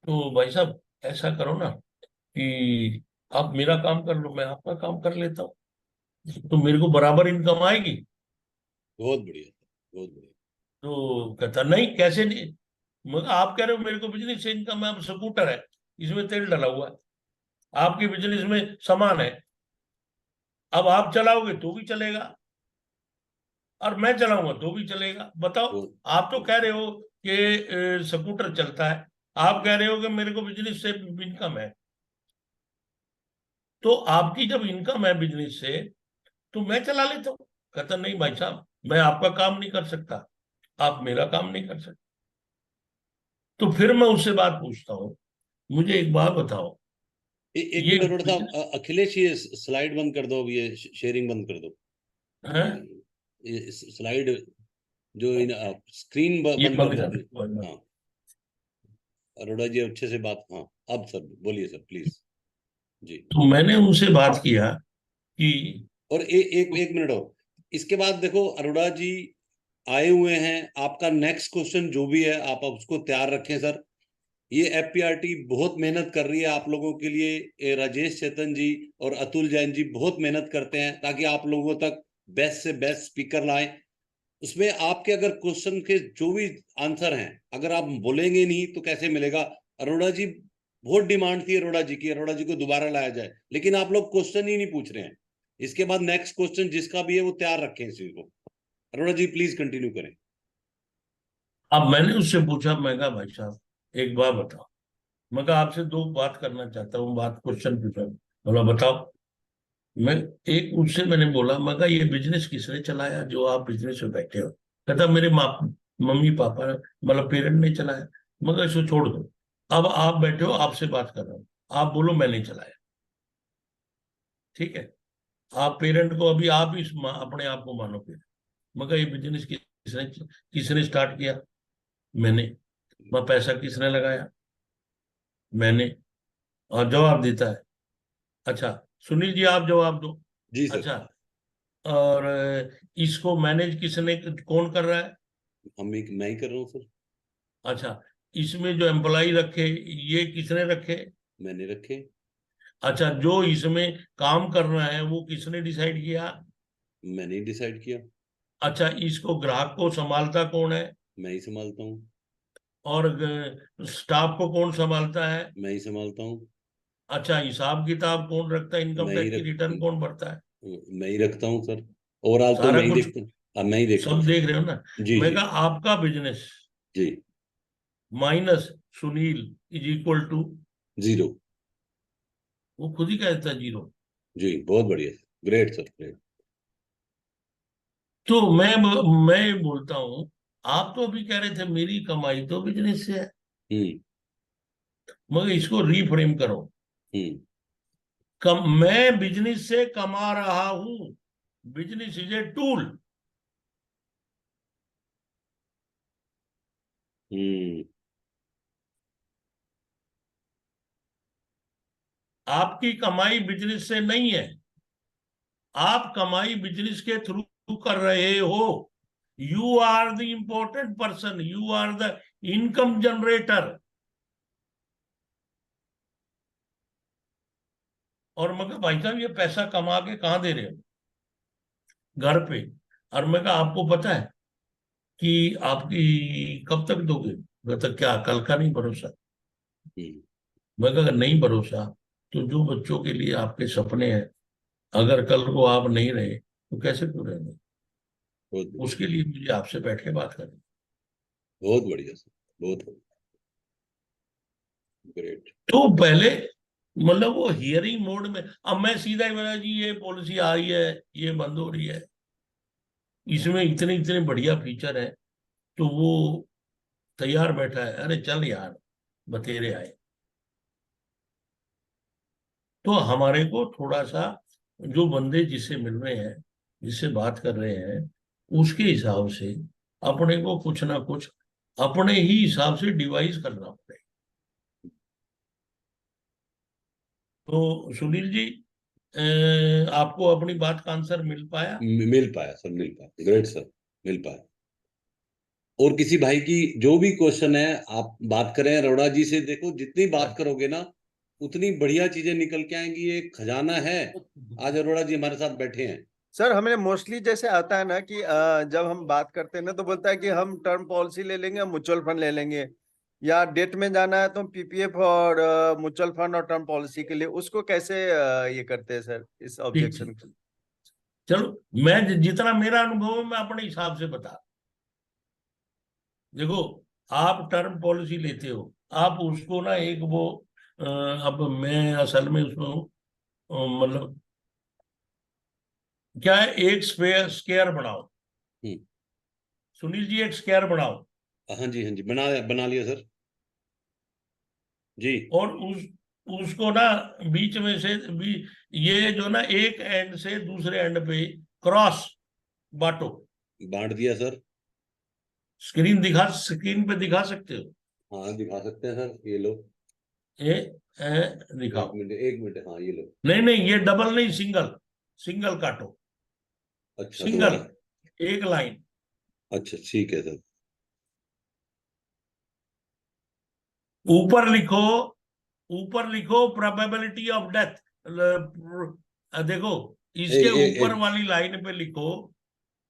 F: तो भाई साहब ऐसा करो ना कि आप मेरा काम कर लो, मैं आपका काम कर लेता हूँ, तो मेरे को बराबर इनकम आएगी।
A: बहुत बढ़िया सर, बहुत बढ़िया।
F: तो कहता नहीं, कैसे नहीं। मगर आप कह रहे हो मेरे को बिजनेस से इनकम है, अब स्कूटर है, इसमें तेल डला हुआ है, आपके बिजनेस में सामान है, अब आप चलाओगे तो भी चलेगा और मैं चलाऊंगा तो भी चलेगा। बताओ,
A: वो-
F: आप तो कह रहे हो कि स्कूटर चलता है, आप कह रहे हो कि मेरे को बिजनेस से इनकम है, तो आपकी जब इनकम है बिजनेस से तो मैं चला लेता हूँ। कहता नहीं भाई साहब, मैं आपका काम नहीं कर सकता, आप मेरा काम नहीं कर सकते। तो फिर मैं उससे बात पूछता हूँ, मुझे एक बात बताओ,
A: एक
F: ये
A: मिनट अरोड़ा
F: बिजनेस
A: साहब, अखिलेश ये स्लाइड बंद कर दो, अब ये शेयरिंग बंद कर दो,
F: है,
A: ये स्लाइड जो इन स्क्रीन
F: ये
A: बंद कर
F: बंद
A: दो
F: कर
A: अपनी।
F: दो।
A: हाँ अरोड़ा जी अच्छे से बात, हाँ अब सर बोलिए सर प्लीज जी।
F: तो मैंने उनसे बात किया कि
A: और एक मिनट और, इसके बाद देखो अरोड़ा जी आए हुए हैं, आपका नेक्स्ट क्वेश्चन जो भी है आप उसको तैयार रखें सर। ये एफपीआरटी बहुत मेहनत कर रही है आप लोगों के लिए, राजेश चेतन जी और अतुल जैन जी बहुत मेहनत करते हैं ताकि आप लोगों तक बेस्ट से बेस्ट स्पीकर लाएं। उसमें आपके अगर क्वेश्चन के जो भी आंसर हैं, अगर आप बोलेंगे नहीं तो कैसे मिलेगा। अरोड़ा जी बहुत डिमांड थी अरोड़ा जी की, अरोड़ा जी को दोबारा लाया जाए, लेकिन आप लोग क्वेश्चन ही नहीं पूछ रहे हैं। इसके बाद नेक्स्ट क्वेश्चन जिसका भी है वो तैयार रखें इस चीज को। अरोड़ा जी प्लीज कंटिन्यू करें।
F: अब मैंने उससे पूछा, मैं कहा भाई साहब एक बात बताओ, मैं कहा आपसे दो बात करना चाहता हूँ, बात क्वेश्चन पूछा। बोला बताओ। मैं एक उससे मैंने बोला, मैं कहा ये बिजनेस किसने चलाया जो आप बिजनेस में बैठे हो। कहता मेरे माँ मम्मी पापा मतलब पेरेंट ने चलाया। मगर इसको छोड़ दो, अब आप बैठे हो, आपसे बात कर रहा हूँ, आप बोलो मैंने चलाया, ठीक है। आप पेरेंट को अभी आप ही अपने आप को मानो पेरेंट। मगर ये बिजनेस किसने किसने स्टार्ट किया? मैंने। मैं पैसा किसने लगाया? मैंने। और जवाब देता है। अच्छा सुनील जी आप जवाब दो।
A: जी सर।
F: अच्छा, और इसको मैनेज किसने, कौन कर रहा है?
A: मैं ही कर रहा हूँ सर।
F: अच्छा, इसमें जो एम्प्लाई रखे ये किसने रखे?
A: मैंने रखे।
F: अच्छा, जो इसमें काम करना है वो किसने डिसाइड किया?
A: मैंने ही डिसाइड किया।
F: अच्छा, इसको ग्राहक को संभालता कौन है?
A: मैं ही संभालता हूँ।
F: और स्टाफ को कौन संभालता है?
A: मैं ही संभालता हूँ।
F: अच्छा, हिसाब किताब कौन रखता है? इनकम
A: मैं ही
F: टैक्स की
A: रख
F: रिटर्न कौन भरता है?
A: मैं ही रखता हूँ सर। ओवरऑल तो
F: सारा
A: मैं ही
F: कुछ
A: देखता हूँ। अब मैं ही देखता हूँ
F: सब
A: सर।
F: देख रहे हो ना।
A: जी
F: मैं
A: जी
F: कहा आपका बिजनेस
A: जी।
F: Minus Sunil is equal to,
A: zero.
F: वो खुद ही कह देता है जीरो।
A: जी बहुत बढ़िया सर, ग्रेट सर ग्रेट।
F: तो मैं बोलता हूँ, आप तो अभी कह रहे थे मेरी कमाई तो बिजनेस से है,
A: हम्म
F: मगर इसको रीफ्रेम करो।
A: हम्म
F: मैं बिजनेस से कमा रहा हूं, बिजनेस इज ए टूल।
A: हम्म
F: आपकी कमाई बिजनेस से नहीं है, आप कमाई बिजनेस के थ्रू कर रहे हो। You are the important person, you are the income generator. और मगर भाई साहब ये पैसा कमा के कहाँ दे रहे हो? घर पे। और मैं कहा आपको पता है कि आपकी कब तक दोगे? कहता क्या कल का नहीं भरोसा।
A: हम्म
F: मैं कहा अगर नहीं भरोसा तो जो बच्चों के लिए आपके सपने हैं, अगर कल को आप नहीं रहे तो कैसे पूरे होंगे?
A: बहुत बढ़िया।
F: उसके लिए मुझे आपसे बैठ के बात करनी।
A: बहुत बढ़िया सर। बहुत ग्रेट।
F: तो पहले मतलब वो हियरिंग मोड में, अब मैं सीधा ही बोला जी ये पॉलिसी आ रही है, ये बंद हो रही है, इसमें इतने इतने बढ़िया फीचर है, तो वो तैयार बैठा है, अरे चल यार बतेरे आए। तो हमारे को थोड़ा सा जो बंदे जिससे मिल रहे हैं, जिससे बात कर रहे हैं, उसके हिसाब से अपने को कुछ ना कुछ अपने ही हिसाब से डिवाइस करना पड़ेगा। तो सुनील जी, आपको अपनी बात का आंसर मिल पाया?
A: मिल पाया सर, मिल पाया, ग्रेट सर, मिल पाया। और किसी भाई की जो भी क्वेश्चन है आप बात करें अरोड़ा जी से, देखो जितनी बात करोगे ना उतनी बढ़िया चीजें निकल के आएंगी, ये खजाना है। आज अरोड़ा जी हमारे साथ बैठे हैं,
G: सर हमें मोस्टली जैसे आता है ना कि जब हम बात करते हैं ना तो बोलता है कि हम टर्म पॉलिसी ले लेंगे, म्यूचुअल फंड ले लेंगे, या डेट में जाना है तो हम पीपीएफ और म्यूचुअल फंड और टर्म पॉलिसी के लिए, उसको कैसे ये करते हैं सर इस
F: ठीक
G: ऑब्जेक्शन
F: ठीक,
G: को?
F: चलो मैं जितना मेरा अनुभव है मैं अपने हिसाब से बता। देखो, आप टर्म पॉलिसी लेते हो, आप उसको ना एक वो अब मैं असल में उसमें हूँ, मतलब क्या है, एक स्क्वायर बनाओ।
A: हम्म।
F: सुनील जी, एक स्क्वायर बनाओ
A: हाँ जी, हाँ जी, बना लिया सर जी।
F: और उसको ना बीच में से ये जो ना एक एंड से दूसरे एंड पे क्रॉस बांटो।
A: बांट दिया सर।
F: स्क्रीन पे दिखा सकते हो?
A: हाँ दिखा सकते हैं सर, ये लो।
F: ये
A: एक
F: दिखाओ।
A: मिनट, एक मिनट, हाँ ये लो।
F: नहीं नहीं, ये डबल नहीं, सिंगल, सिंगल काटो,
A: अच्छा
F: सिंगल,
A: सर।
F: एक लाइन।
A: अच्छा ठीक है सर।
F: ऊपर लिखो, ऊपर लिखो प्रोबेबिलिटी ऑफ डेथ। देखो, इसके ऊपर
A: एक
F: वाली लाइन पे लिखो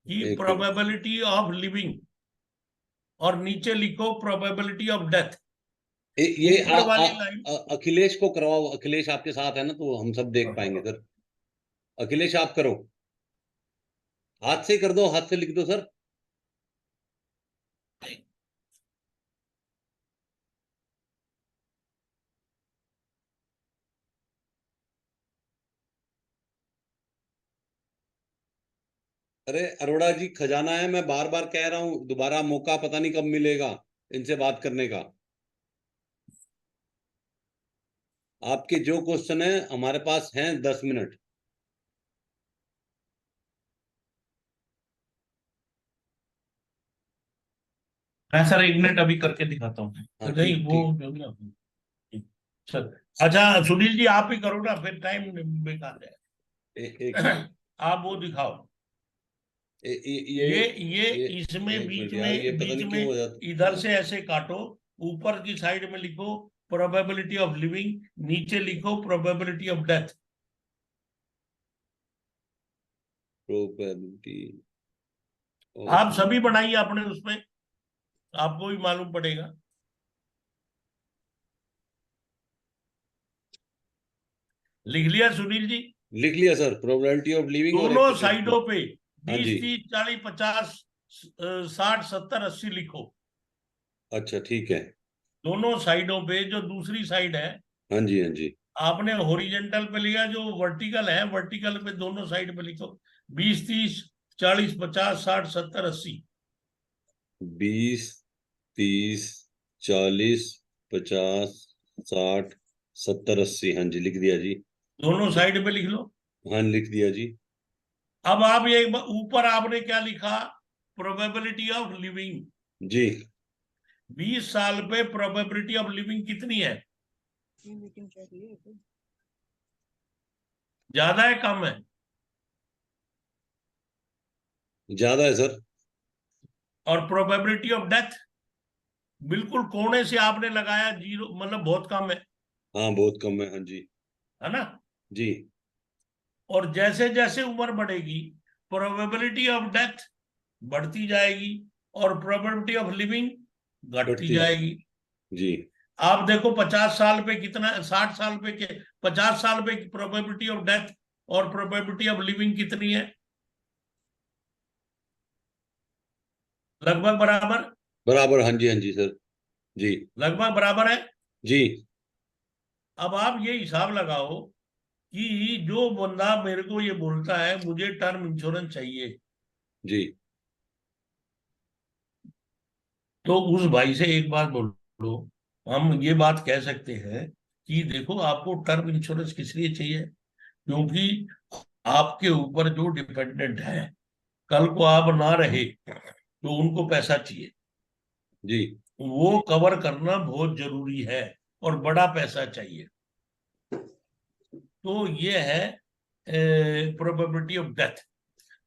F: कि
A: एक
F: प्रोबेबिलिटी ऑफ लिविंग, और नीचे लिखो प्रोबेबिलिटी ऑफ डेथ।
A: ये
F: ऊपर वाली लाइन,
A: अखिलेश को करवाओ, अखिलेश आपके साथ है ना, तो हम सब देख पाएंगे सर। अखिलेश आप करो, हाथ से कर दो, हाथ से लिख दो सर। अरे अरोड़ा जी, खजाना है, मैं बार बार कह रहा हूं, दोबारा मौका पता नहीं कब मिलेगा इनसे बात करने का। आपके जो क्वेश्चन है हमारे पास हैं 10 मिनट।
F: मैं सर एक मिनट अभी करके दिखाता हूँ।
A: हाँ
F: नहीं
A: ठीक
F: वो
A: ठीक।
F: जो ना, सर अच्छा सुनील जी आप ही करो ना, फिर टाइम बेकार
A: एक
F: है।
A: मिनट।
F: आप वो दिखाओ।
A: ये
F: ये
A: ये
F: इसमें
A: एक
F: बीच
A: मिनट यार, ये
F: में,
A: पता
F: बीच
A: नहीं क्यों
F: में
A: हो जाता।
F: इधर
A: हाँ,
F: से ऐसे काटो, ऊपर की साइड में लिखो प्रोबेबिलिटी ऑफ लिविंग, नीचे लिखो प्रोबेबिलिटी ऑफ डेथ।
A: प्रोबेबिलिटी
F: आप
A: ऑफ।
F: सभी बनाइए अपने उसमें, आपको भी मालूम पड़ेगा। लिख लिया सुनील जी?
A: लिख लिया सर, प्रोबेबिलिटी ऑफ लिविंग और
F: दोनों साइडों पे
A: हाँ जी।
F: 20, 30, 40, 50, 60, 70, 80 लिखो।
A: अच्छा ठीक है।
F: दोनों साइडों पे, जो दूसरी साइड है
A: हाँ जी, हाँ जी।
F: आपने हॉरिजेंटल पे लिया, जो वर्टिकल है वर्टिकल पे दोनों साइड पे लिखो 20, 30, 40, 50, 60, 70, 80।
A: 20, 30, 40, 50, 60, 70, 80, हाँ जी लिख दिया जी।
F: दोनों साइड पे लिख लो।
A: हाँ लिख दिया जी।
F: अब आप ये ऊपर आपने क्या लिखा? Probability of living.
A: जी
F: 20 साल पे प्रोबेबिलिटी ऑफ लिविंग कितनी है? ज्यादा है कम है?
A: ज्यादा है सर।
F: और प्रोबेबिलिटी ऑफ डेथ बिल्कुल कोने से आपने लगाया 0, मतलब बहुत कम है
A: हाँ बहुत कम है, हाँ जी।
F: है ना?
A: जी
F: और जैसे जैसे उम्र बढ़ेगी प्रोबेबिलिटी ऑफ डेथ बढ़ती जाएगी और प्रोबेबिलिटी ऑफ लिविंग घटती
A: बढ़ती
F: जाएगी।
A: जी।
F: आप देखो 50 साल पे कितना, 60 साल पे के 50 साल पे प्रोबेबिलिटी ऑफ डेथ और प्रोबेबिलिटी ऑफ लिविंग कितनी है? लगभग बराबर,
A: बराबर, हाँ जी, हाँ जी सर। जी
F: लगभग बराबर है।
A: जी।
F: अब आप ये हिसाब लगाओ कि जो बंदा मेरे को ये बोलता है मुझे टर्म इंश्योरेंस चाहिए,
A: जी
F: तो उस भाई से एक बात बोलो, हम ये बात कह सकते हैं कि देखो आपको टर्म इंश्योरेंस किस लिए चाहिए? क्योंकि आपके ऊपर जो डिपेंडेंट है, कल को आप ना रहे तो उनको पैसा चाहिए,
A: जी
F: वो कवर करना बहुत जरूरी है और बड़ा पैसा चाहिए। तो ये है प्रोबेबिलिटी ऑफ डेथ।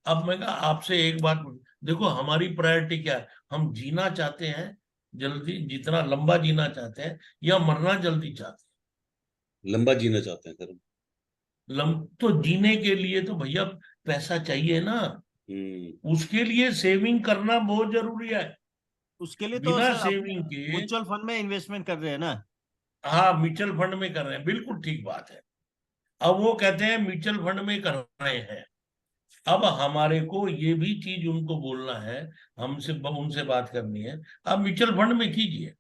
F: अब मैं आपसे एक बात देखो, हमारी प्रायोरिटी क्या है? हम जीना चाहते हैं जल्दी, जितना लंबा जीना चाहते हैं, या मरना जल्दी चाहते
A: लंबा जीना चाहते हैं सर।
F: हैं? तो जीने के लिए तो भैया पैसा चाहिए ना,
A: हम्म।
F: उसके लिए सेविंग करना बहुत जरूरी है।
H: उसके लिए तो
F: बिना
H: सर
F: सेविंग के,
H: म्यूचुअल फंड में इन्वेस्टमेंट कर रहे हैं ना।
F: हाँ म्यूचुअल फंड में कर रहे हैं, बिल्कुल ठीक बात है। अब वो कहते हैं म्यूचुअल फंड में कर रहे हैं, अब हमारे को ये भी चीज उनको बोलना है, हमसे उनसे बात करनी है, आप म्यूचुअल फंड में कीजिए।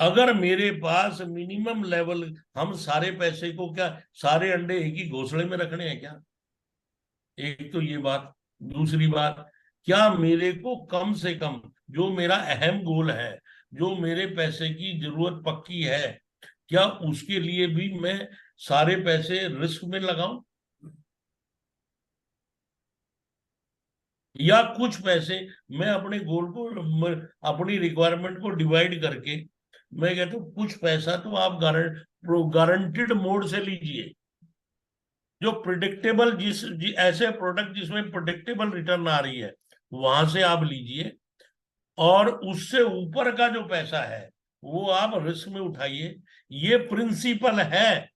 F: अगर मेरे पास मिनिमम लेवल, हम सारे पैसे को क्या सारे अंडे एक ही घोंसले में रखने हैं क्या? एक तो ये बात। दूसरी बात, क्या मेरे को कम से कम जो मेरा अहम गोल है, जो मेरे पैसे की जरूरत पक्की है, क्या उसके लिए भी मैं सारे पैसे रिस्क में लगाऊं, या कुछ पैसे मैं अपने गोल को, अपनी रिक्वायरमेंट को डिवाइड करके, मैं कहता हूँ कुछ पैसा तो आप गारंटेड मोड से लीजिए, जो प्रिडिक्टेबल ऐसे प्रोडक्ट जिसमें प्रिडिक्टेबल रिटर्न आ रही है वहां से आप लीजिए, और उससे ऊपर का जो पैसा है वो आप रिस्क में उठाइए। ये प्रिंसिपल है।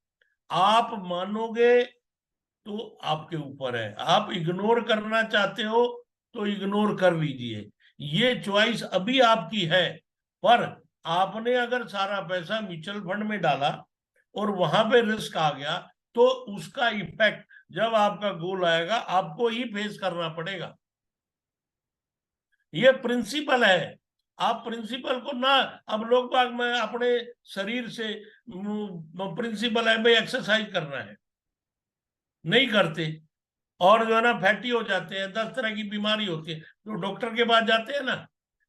F: आप मानोगे तो आपके ऊपर है, आप इग्नोर करना चाहते हो तो इग्नोर कर लीजिए, ये चॉइस अभी आपकी है। पर आपने अगर सारा पैसा म्यूचुअल फंड में डाला और वहां पे रिस्क आ गया, तो उसका इफेक्ट जब आपका गोल आएगा आपको ही फेस करना पड़ेगा। ये प्रिंसिपल है। आप प्रिंसिपल को ना, अब लोग बाग में अपने शरीर से प्रिंसिपल है भाई एक्सरसाइज करना है, नहीं करते, और जो है ना फैटी हो जाते हैं, 10 तरह की बीमारी होती है, तो डॉक्टर के पास जाते हैं ना।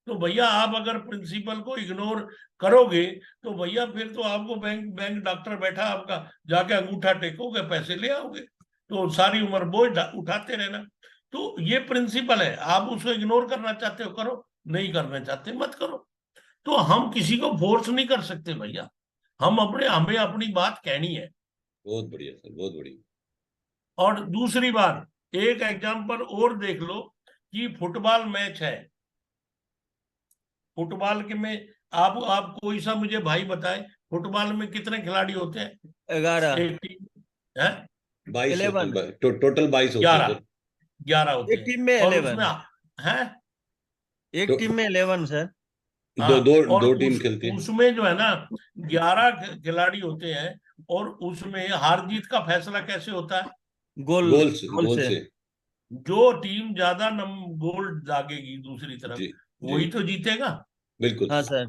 F: तो भैया आप अगर प्रिंसिपल को इग्नोर करोगे तो भैया फिर तो आपको बैंक डॉक्टर बैठा आपका, जाके अंगूठा टेकोगे, पैसे ले आओगे, तो सारी उम्र बोझ उठाते रहना। तो ये प्रिंसिपल है। आप उसको इग्नोर करना चाहते हो करो, नहीं करना चाहते मत करो। तो हम किसी को फोर्स नहीं कर सकते भैया, हमें अपनी बात कहनी है।
A: बहुत बढ़िया सर, बहुत बढ़िया।
F: और दूसरी बात, एक एग्जांपल और देख लो कि फुटबॉल मैच है, फुटबॉल के में आप कोई सा मुझे भाई बताए, फुटबॉल में कितने खिलाड़ी होते हैं?
H: 11
F: एक टीम है
A: 22 होते
H: 11
A: हैं, टोटल 22 होते हैं
F: 11,
A: सर।
F: 11 होते
H: एक
F: हैं,
H: टीम में
F: और
H: 11
F: उसमें है
H: एक टीम में 11 सर।
A: दो दो
F: और
A: दो टीम खेलती है।
F: उसमें जो है ना 11 खिलाड़ी होते हैं, और उसमें हार जीत का फैसला कैसे होता है?
H: गोल
A: गोल से।
F: जो टीम ज्यादा गोल दागेगी दूसरी तरफ,
A: जी
F: वही तो जीतेगा।
A: बिल्कुल।
H: हाँ सर।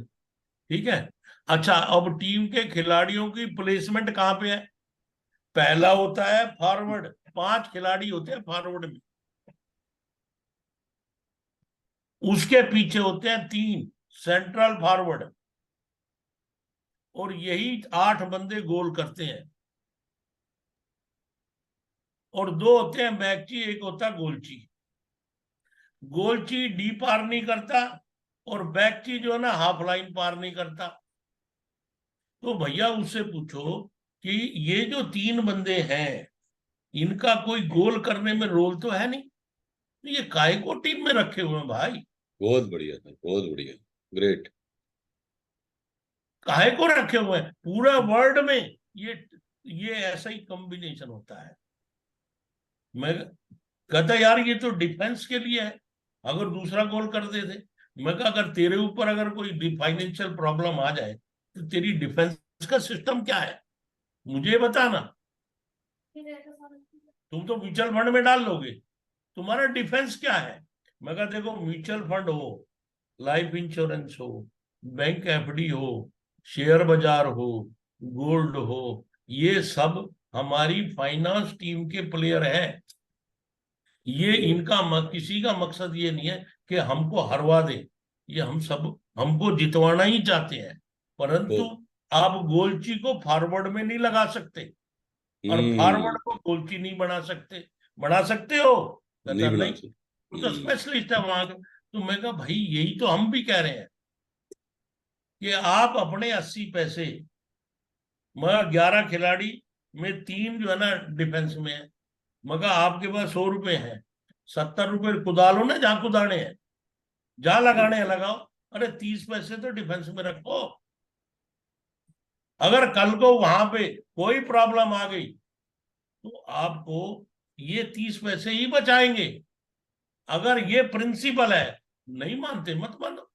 F: ठीक है। अच्छा, अब टीम के खिलाड़ियों की प्लेसमेंट कहाँ पे है? पहला होता है फॉरवर्ड, 5 खिलाड़ी होते हैं फॉरवर्ड में, उसके पीछे होते हैं 3 सेंट्रल फॉरवर्ड, और यही 8 बंदे गोल करते हैं, और 2 होते हैं बैकची, एक होता है गोलची। गोलची डी पार नहीं करता, और बैकची जो है ना हाफ लाइन पार नहीं करता। तो भैया उससे पूछो कि ये जो 3 बंदे हैं, इनका कोई गोल करने में रोल तो है नहीं, तो ये काहे को टीम में रखे हुए हैं भाई?
A: बहुत बढ़िया सर, बहुत बढ़िया, ग्रेट।
F: काहे को रखे हुए हैं? पूरा वर्ल्ड में ये ऐसा ही कॉम्बिनेशन होता है। मैं कहता यार ये तो डिफेंस के लिए है, अगर दूसरा गोल कर देते। मैं कहा अगर तेरे ऊपर अगर कोई फाइनेंशियल प्रॉब्लम आ जाए तो तेरी डिफेंस का सिस्टम क्या है, मुझे बताना। तुम तो म्यूचुअल फंड में डाल लोगे, तुम्हारा डिफेंस क्या है? मैं कहा देखो, म्यूचुअल फंड हो, लाइफ इंश्योरेंस हो, बैंक एफडी हो, शेयर बाजार हो, गोल्ड हो, ये सब हमारी फाइनेंस टीम के प्लेयर हैं। ये किसी का मकसद ये नहीं है कि हमको हरवा दे, ये हमको जितवाना ही चाहते हैं। परंतु आप गोलची को फॉरवर्ड में नहीं लगा सकते, और फॉरवर्ड को गोलची नहीं बना सकते। बना सकते हो? नहीं, तो स्पेशलिस्ट है वहां। तो मैं कहा भाई यही तो हम भी कह रहे हैं कि आप अपने 80 पैसे, मगर 11 खिलाड़ी में 3 जो है ना डिफेंस में है, मगर आपके पास 100 रुपए हैं, 70 रुपए कुदा लो ना, जहां कुदाने हैं, जहां लगाने हैं लगाओ, अरे 30 पैसे तो डिफेंस में रखो। अगर कल को वहां पे कोई प्रॉब्लम आ गई तो आपको ये 30 पैसे ही बचाएंगे। अगर ये प्रिंसिपल है, नहीं मानते मत मानो।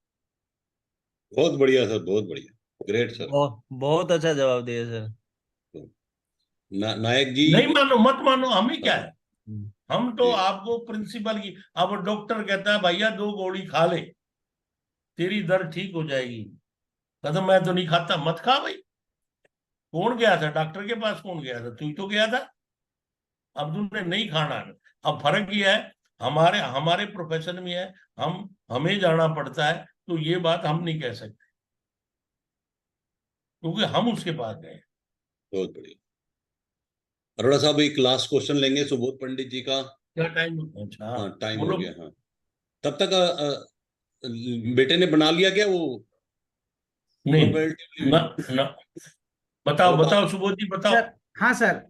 A: बहुत बढ़िया सर, बहुत बढ़िया, ग्रेट सर।
H: बहुत अच्छा जवाब दिया सर।
A: नायक जी।
F: नहीं मानो मत मानो, हमें क्या है, हम तो
A: जी।
F: आपको प्रिंसिपल की, अब डॉक्टर कहता है भैया 2 गोली खा ले तेरी दर्द ठीक हो जाएगी, कहता मैं तो नहीं खाता, मत खा भाई। कौन गया था डॉक्टर के पास, कौन गया था, तू ही तो गया था। अब तुमने नहीं खाना है। अब फर्क ये है, हमारे हमारे प्रोफेशन में है, हमें जाना पड़ता है, तो ये बात हम नहीं कह सकते क्योंकि हम उसके पास गए।
A: बहुत बढ़िया। अरोड़ा साहब एक लास्ट क्वेश्चन लेंगे सुबोध पंडित जी का।
F: क्या टाइम? अच्छा
A: हाँ टाइम हो
F: बोलो।
A: गया। हाँ तब तक बेटे ने बना लिया क्या वो
F: नहीं
A: प्रोबेबिलिटी?
F: ना, ना बताओ
A: चलो
F: बताओ सुबोध जी बताओ।
B: सर हाँ sir,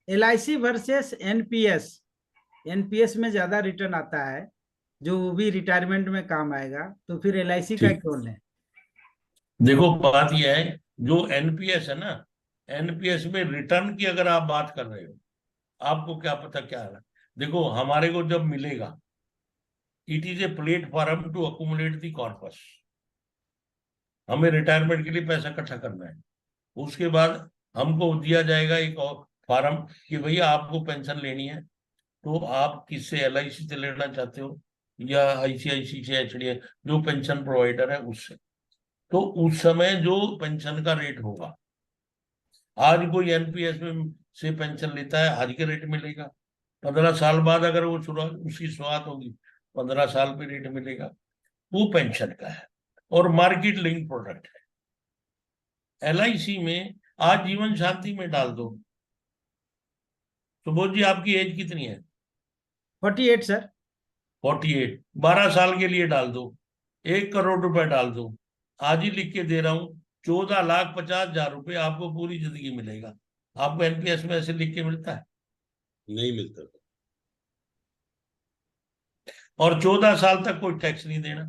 B: LIC versus NPS, NPS में ज्यादा रिटर्न आता है जो भी रिटायरमेंट में काम आएगा, तो फिर LIC का
F: ठीक।
B: क्यों लें?
F: देखो बात यह है, जो एनपीएस है ना, एनपीएस में रिटर्न की अगर आप बात कर रहे हो, आपको क्या पता क्या है। देखो हमारे को जब मिलेगा, it is a platform to accumulate the corpus. हमें रिटायरमेंट के लिए पैसा इकट्ठा करना है, उसके बाद हमको दिया जाएगा एक और फॉर्म कि भैया आपको पेंशन लेनी है, तो आप किससे, LIC से लेना चाहते हो या ICICI से, HDFC जो पेंशन प्रोवाइडर है उससे। तो उस समय जो पेंशन का रेट होगा, आज कोई एनपीएस में से पेंशन लेता है, आज के रेट मिलेगा। 15 साल बाद अगर वो उसकी शुरुआत होगी, 15 साल पे रेट मिलेगा। वो पेंशन का है और मार्केट लिंक प्रोडक्ट है। LIC में आज जीवन शांति में डाल दो। सुबोध जी आपकी एज कितनी है?
B: 48 सर।
F: 48। 12 साल के लिए डाल दो, 1 करोड़ रुपए डाल दो। आज ही लिख के दे रहा हूं, 14,50,000 रुपए आपको पूरी जिंदगी मिलेगा। आपको एनपीएस में ऐसे लिख के मिलता है?
A: नहीं मिलता।
F: और 14 साल तक कोई टैक्स नहीं देना।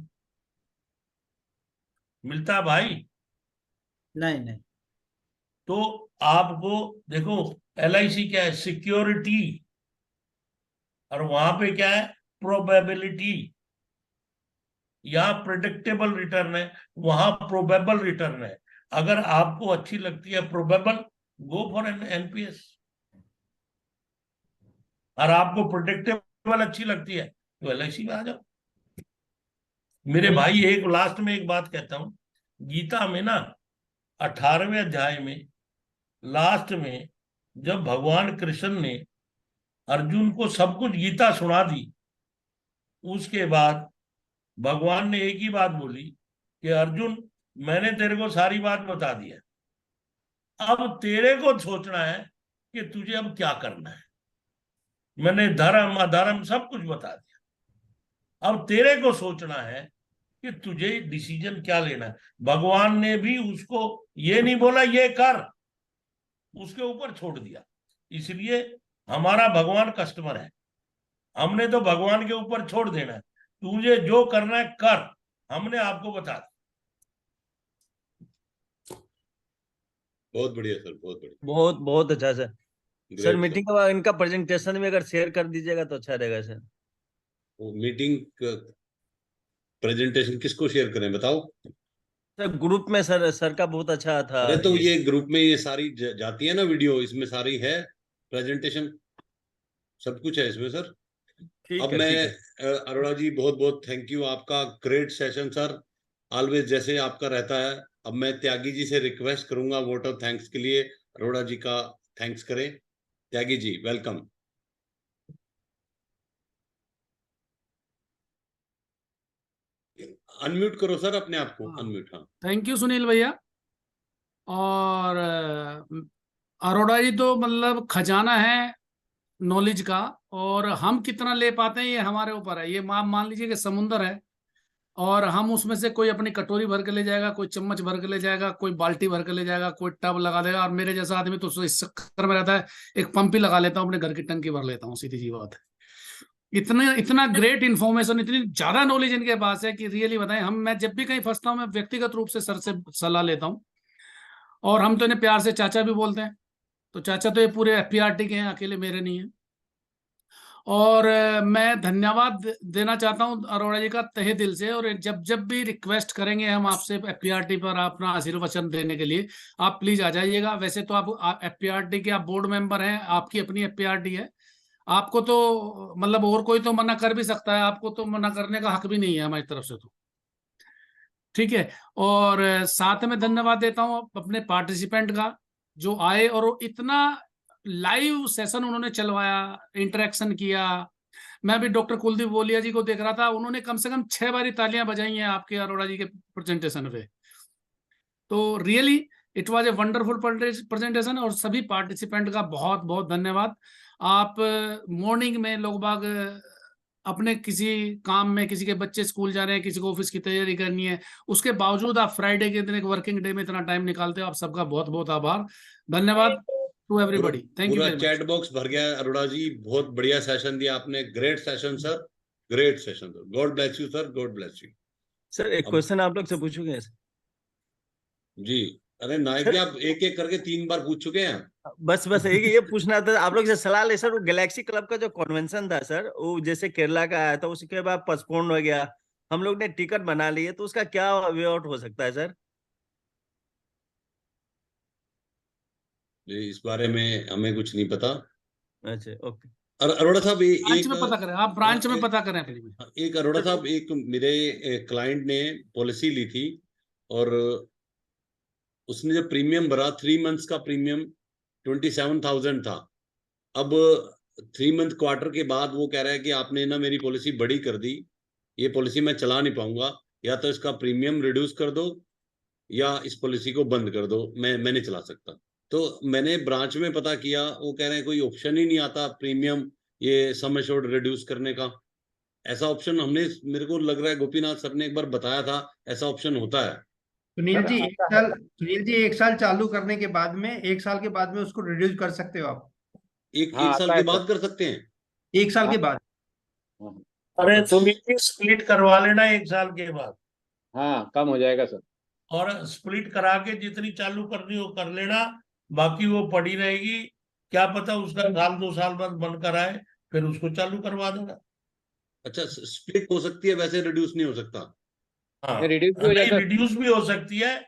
F: मिलता है भाई?
B: नहीं नहीं।
F: तो आपको देखो, LIC क्या है, सिक्योरिटी, और वहां पे क्या है, प्रोबेबिलिटी। यहाँ प्रिडिक्टेबल रिटर्न है, वहां प्रोबेबल रिटर्न है। अगर आपको अच्छी लगती है प्रोबेबल, गो फॉर एनपीएस। और आपको प्रिडिक्टेबल अच्छी लगती है तो LIC में आ जाओ। मेरे भाई एक लास्ट में एक बात कहता हूं, गीता में ना 18वें अध्याय में लास्ट में जब भगवान कृष्ण ने अर्जुन को सब कुछ गीता सुना दी, उसके बाद भगवान ने एक ही बात बोली कि अर्जुन मैंने तेरे को सारी बात बता दी है, अब तेरे को सोचना है कि तुझे अब क्या करना है। मैंने धर्म अधर्म सब कुछ बता दिया, अब तेरे को सोचना है कि तुझे डिसीजन क्या लेना है। भगवान ने भी उसको ये नहीं बोला ये कर, उसके ऊपर छोड़ दिया। इसलिए हमारा भगवान कस्टमर है, हमने तो भगवान के ऊपर छोड़ देना है, तुझे जो करना है कर, हमने आपको बता दिया।
A: बहुत बढ़िया सर, बहुत बढ़िया,
H: बहुत बहुत अच्छा सर। सर
A: ग्रेट
H: मीटिंग के बाद इनका प्रेजेंटेशन भी अगर शेयर कर दीजिएगा तो अच्छा रहेगा सर।
A: मीटिंग प्रेजेंटेशन किसको शेयर करें बताओ?
H: सर ग्रुप में सर का बहुत अच्छा था।
A: अरे तो ये ग्रुप में ये सारी जाती है ना वीडियो, इसमें सारी है प्रेजेंटेशन, सब कुछ है इसमें सर।
H: ठीक
A: अब
H: है
A: मैं
H: ठीक है।
A: अरोड़ा जी बहुत बहुत थैंक यू, आपका ग्रेट सेशन सर, ऑलवेज जैसे आपका रहता है। अब मैं त्यागी जी से रिक्वेस्ट करूंगा वोट ऑफ थैंक्स के लिए, अरोड़ा जी का थैंक्स करें। त्यागी जी वेलकम। अनम्यूट करो सर अपने आप को, अनम्यूट। हाँ
I: थैंक यू सुनील भैया। और अरोड़ा जी तो मतलब खजाना है नॉलेज का, और हम कितना ले पाते हैं ये हमारे ऊपर है। ये मान लीजिए कि समुंदर है और हम उसमें से कोई अपनी कटोरी भर के ले जाएगा, कोई चम्मच भर के ले जाएगा, कोई बाल्टी भर के ले जाएगा, कोई टब लगा देगा। और मेरे जैसा आदमी तो इस चक्कर में रहता है, एक पंप ही लगा लेता हूँ, अपने घर की टंकी भर लेता हूँ, सीधी सी बात है। इतना ग्रेट इन्फॉर्मेशन, इतनी ज्यादा नॉलेज इनके पास है कि रियली बताएं, मैं जब भी कहीं फंसता हूँ, मैं व्यक्तिगत रूप से सर से सलाह लेता हूँ। और हम तो इन्हें प्यार से चाचा भी बोलते हैं, तो चाचा तो ये पूरे एफपीआरटी के हैं, अकेले मेरे नहीं हैं। और मैं धन्यवाद देना चाहता हूं अरोड़ा जी का तहे दिल से। और जब जब भी रिक्वेस्ट करेंगे हम आपसे एफपीआरटी पर अपना आशीर्वचन देने के लिए, आप प्लीज आ जाइएगा। वैसे तो आप एफपीआरटी के आप बोर्ड मेंबर हैं, आपकी अपनी एफपीआरटी है, आपको तो मतलब और कोई तो मना कर भी सकता है, आपको तो मना करने का हक भी नहीं है हमारी तरफ से तो, ठीक है। और साथ में धन्यवाद देता हूं अपने पार्टिसिपेंट का, जो आए और वो इतना लाइव सेशन उन्होंने चलवाया, इंटरेक्शन किया। मैं भी डॉक्टर कुलदीप बोलिया जी को देख रहा था, उन्होंने कम से कम 6 बारी तालियां बजाई हैं आपके अरोड़ा जी के प्रेजेंटेशन पे। तो really it was a wonderful presentation. और सभी पार्टिसिपेंट का बहुत बहुत धन्यवाद। आप मॉर्निंग में लोग बाग अपने किसी काम में, किसी के बच्चे स्कूल जा रहे हैं, किसी को ऑफिस की तैयारी करनी है, उसके बावजूद आप फ्राइडे के दिन, एक वर्किंग डे में इतना टाइम निकालते हो। आप सबका बहुत बहुत आभार, धन्यवाद टू एवरीबॉडी। थैंक यू
A: पूरा
I: वेरी
A: चैट
I: मच।
A: बॉक्स भर गया अरोड़ा जी, बहुत बढ़िया सेशन दिया आपने। Great session sir, great session sir. God bless you sir, God bless you.
H: Sir एक क्वेश्चन आप लोग से पूछूंगे
A: जी, अरे नायक जी आप एक एक करके 3 बार पूछ चुके हैं।
H: बस एक ये पूछना था आप लोग से सलाह ले सर। वो गैलेक्सी क्लब का जो कन्वेंशन था सर, वो जैसे केरला का आया था, उसके बाद पोस्टपोन हो गया, हम लोग ने टिकट बना लिए, तो उसका क्या वे आउट हो सकता है सर?
A: जी, इस बारे में हमें कुछ नहीं पता।
H: अच्छा, ओके।
A: अरोड़ा साहब
I: ब्रांच में पता करें, आप ब्रांच में पता करें पहले।
A: एक अरोड़ा साहब, एक मेरे क्लाइंट ने पॉलिसी ली थी और उसने जो प्रीमियम भरा, 3 मंथ्स का प्रीमियम 27,000 था। अब 3 मंथ क्वार्टर के बाद वो कह रहा है कि आपने ना मेरी पॉलिसी बड़ी कर दी, ये पॉलिसी मैं चला नहीं पाऊंगा, या तो इसका प्रीमियम रिड्यूस कर दो या इस पॉलिसी को बंद कर दो, मैं नहीं चला सकता। तो मैंने ब्रांच में पता किया, वो कह रहे हैं कोई ऑप्शन ही नहीं आता प्रीमियम ये सम एश्योर्ड रिड्यूस करने का। ऐसा ऑप्शन हमने, मेरे को लग रहा है गोपीनाथ सर ने एक बार बताया था, ऐसा ऑप्शन होता है।
J: सुनील जी 1 साल चालू करने के बाद में, 1 साल के बाद में उसको रिड्यूस कर सकते हो आप।
A: एक साल के बाद कर सकते हैं?
J: 1 साल के बाद।
F: अरे सुनील स्प्लिट करवा लेना 1 साल के बाद।
E: हाँ, कम हो जाएगा सर।
F: और स्प्लिट करा के जितनी चालू करनी हो कर लेना, बाकी वो पड़ी रहेगी। क्या पता उसका 1-2 साल बाद बनकर आए, फिर उसको चालू करवा देना।
A: अच्छा, स्प्लिट हो सकती है, वैसे रिड्यूस नहीं हो सकता?
F: हाँ,
E: रिड्यूस भी हो जाता है।
F: रिड्यूस भी हो सकती है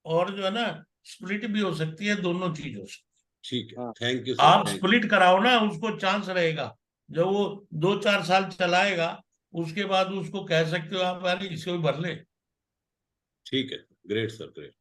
F: और जो है ना स्प्लिट भी हो सकती है, दोनों चीज हो सकती
A: ठीक है,
E: हाँ।
A: थैंक यू
F: है।
A: सर।
F: आप स्प्लिट कराओ ना, उसको चांस रहेगा, जब वो 2-4 साल चलाएगा उसके बाद उसको कह सकते हो आप यार इसको भी भर ले।
A: ठीक है, ग्रेट सर, ग्रेट।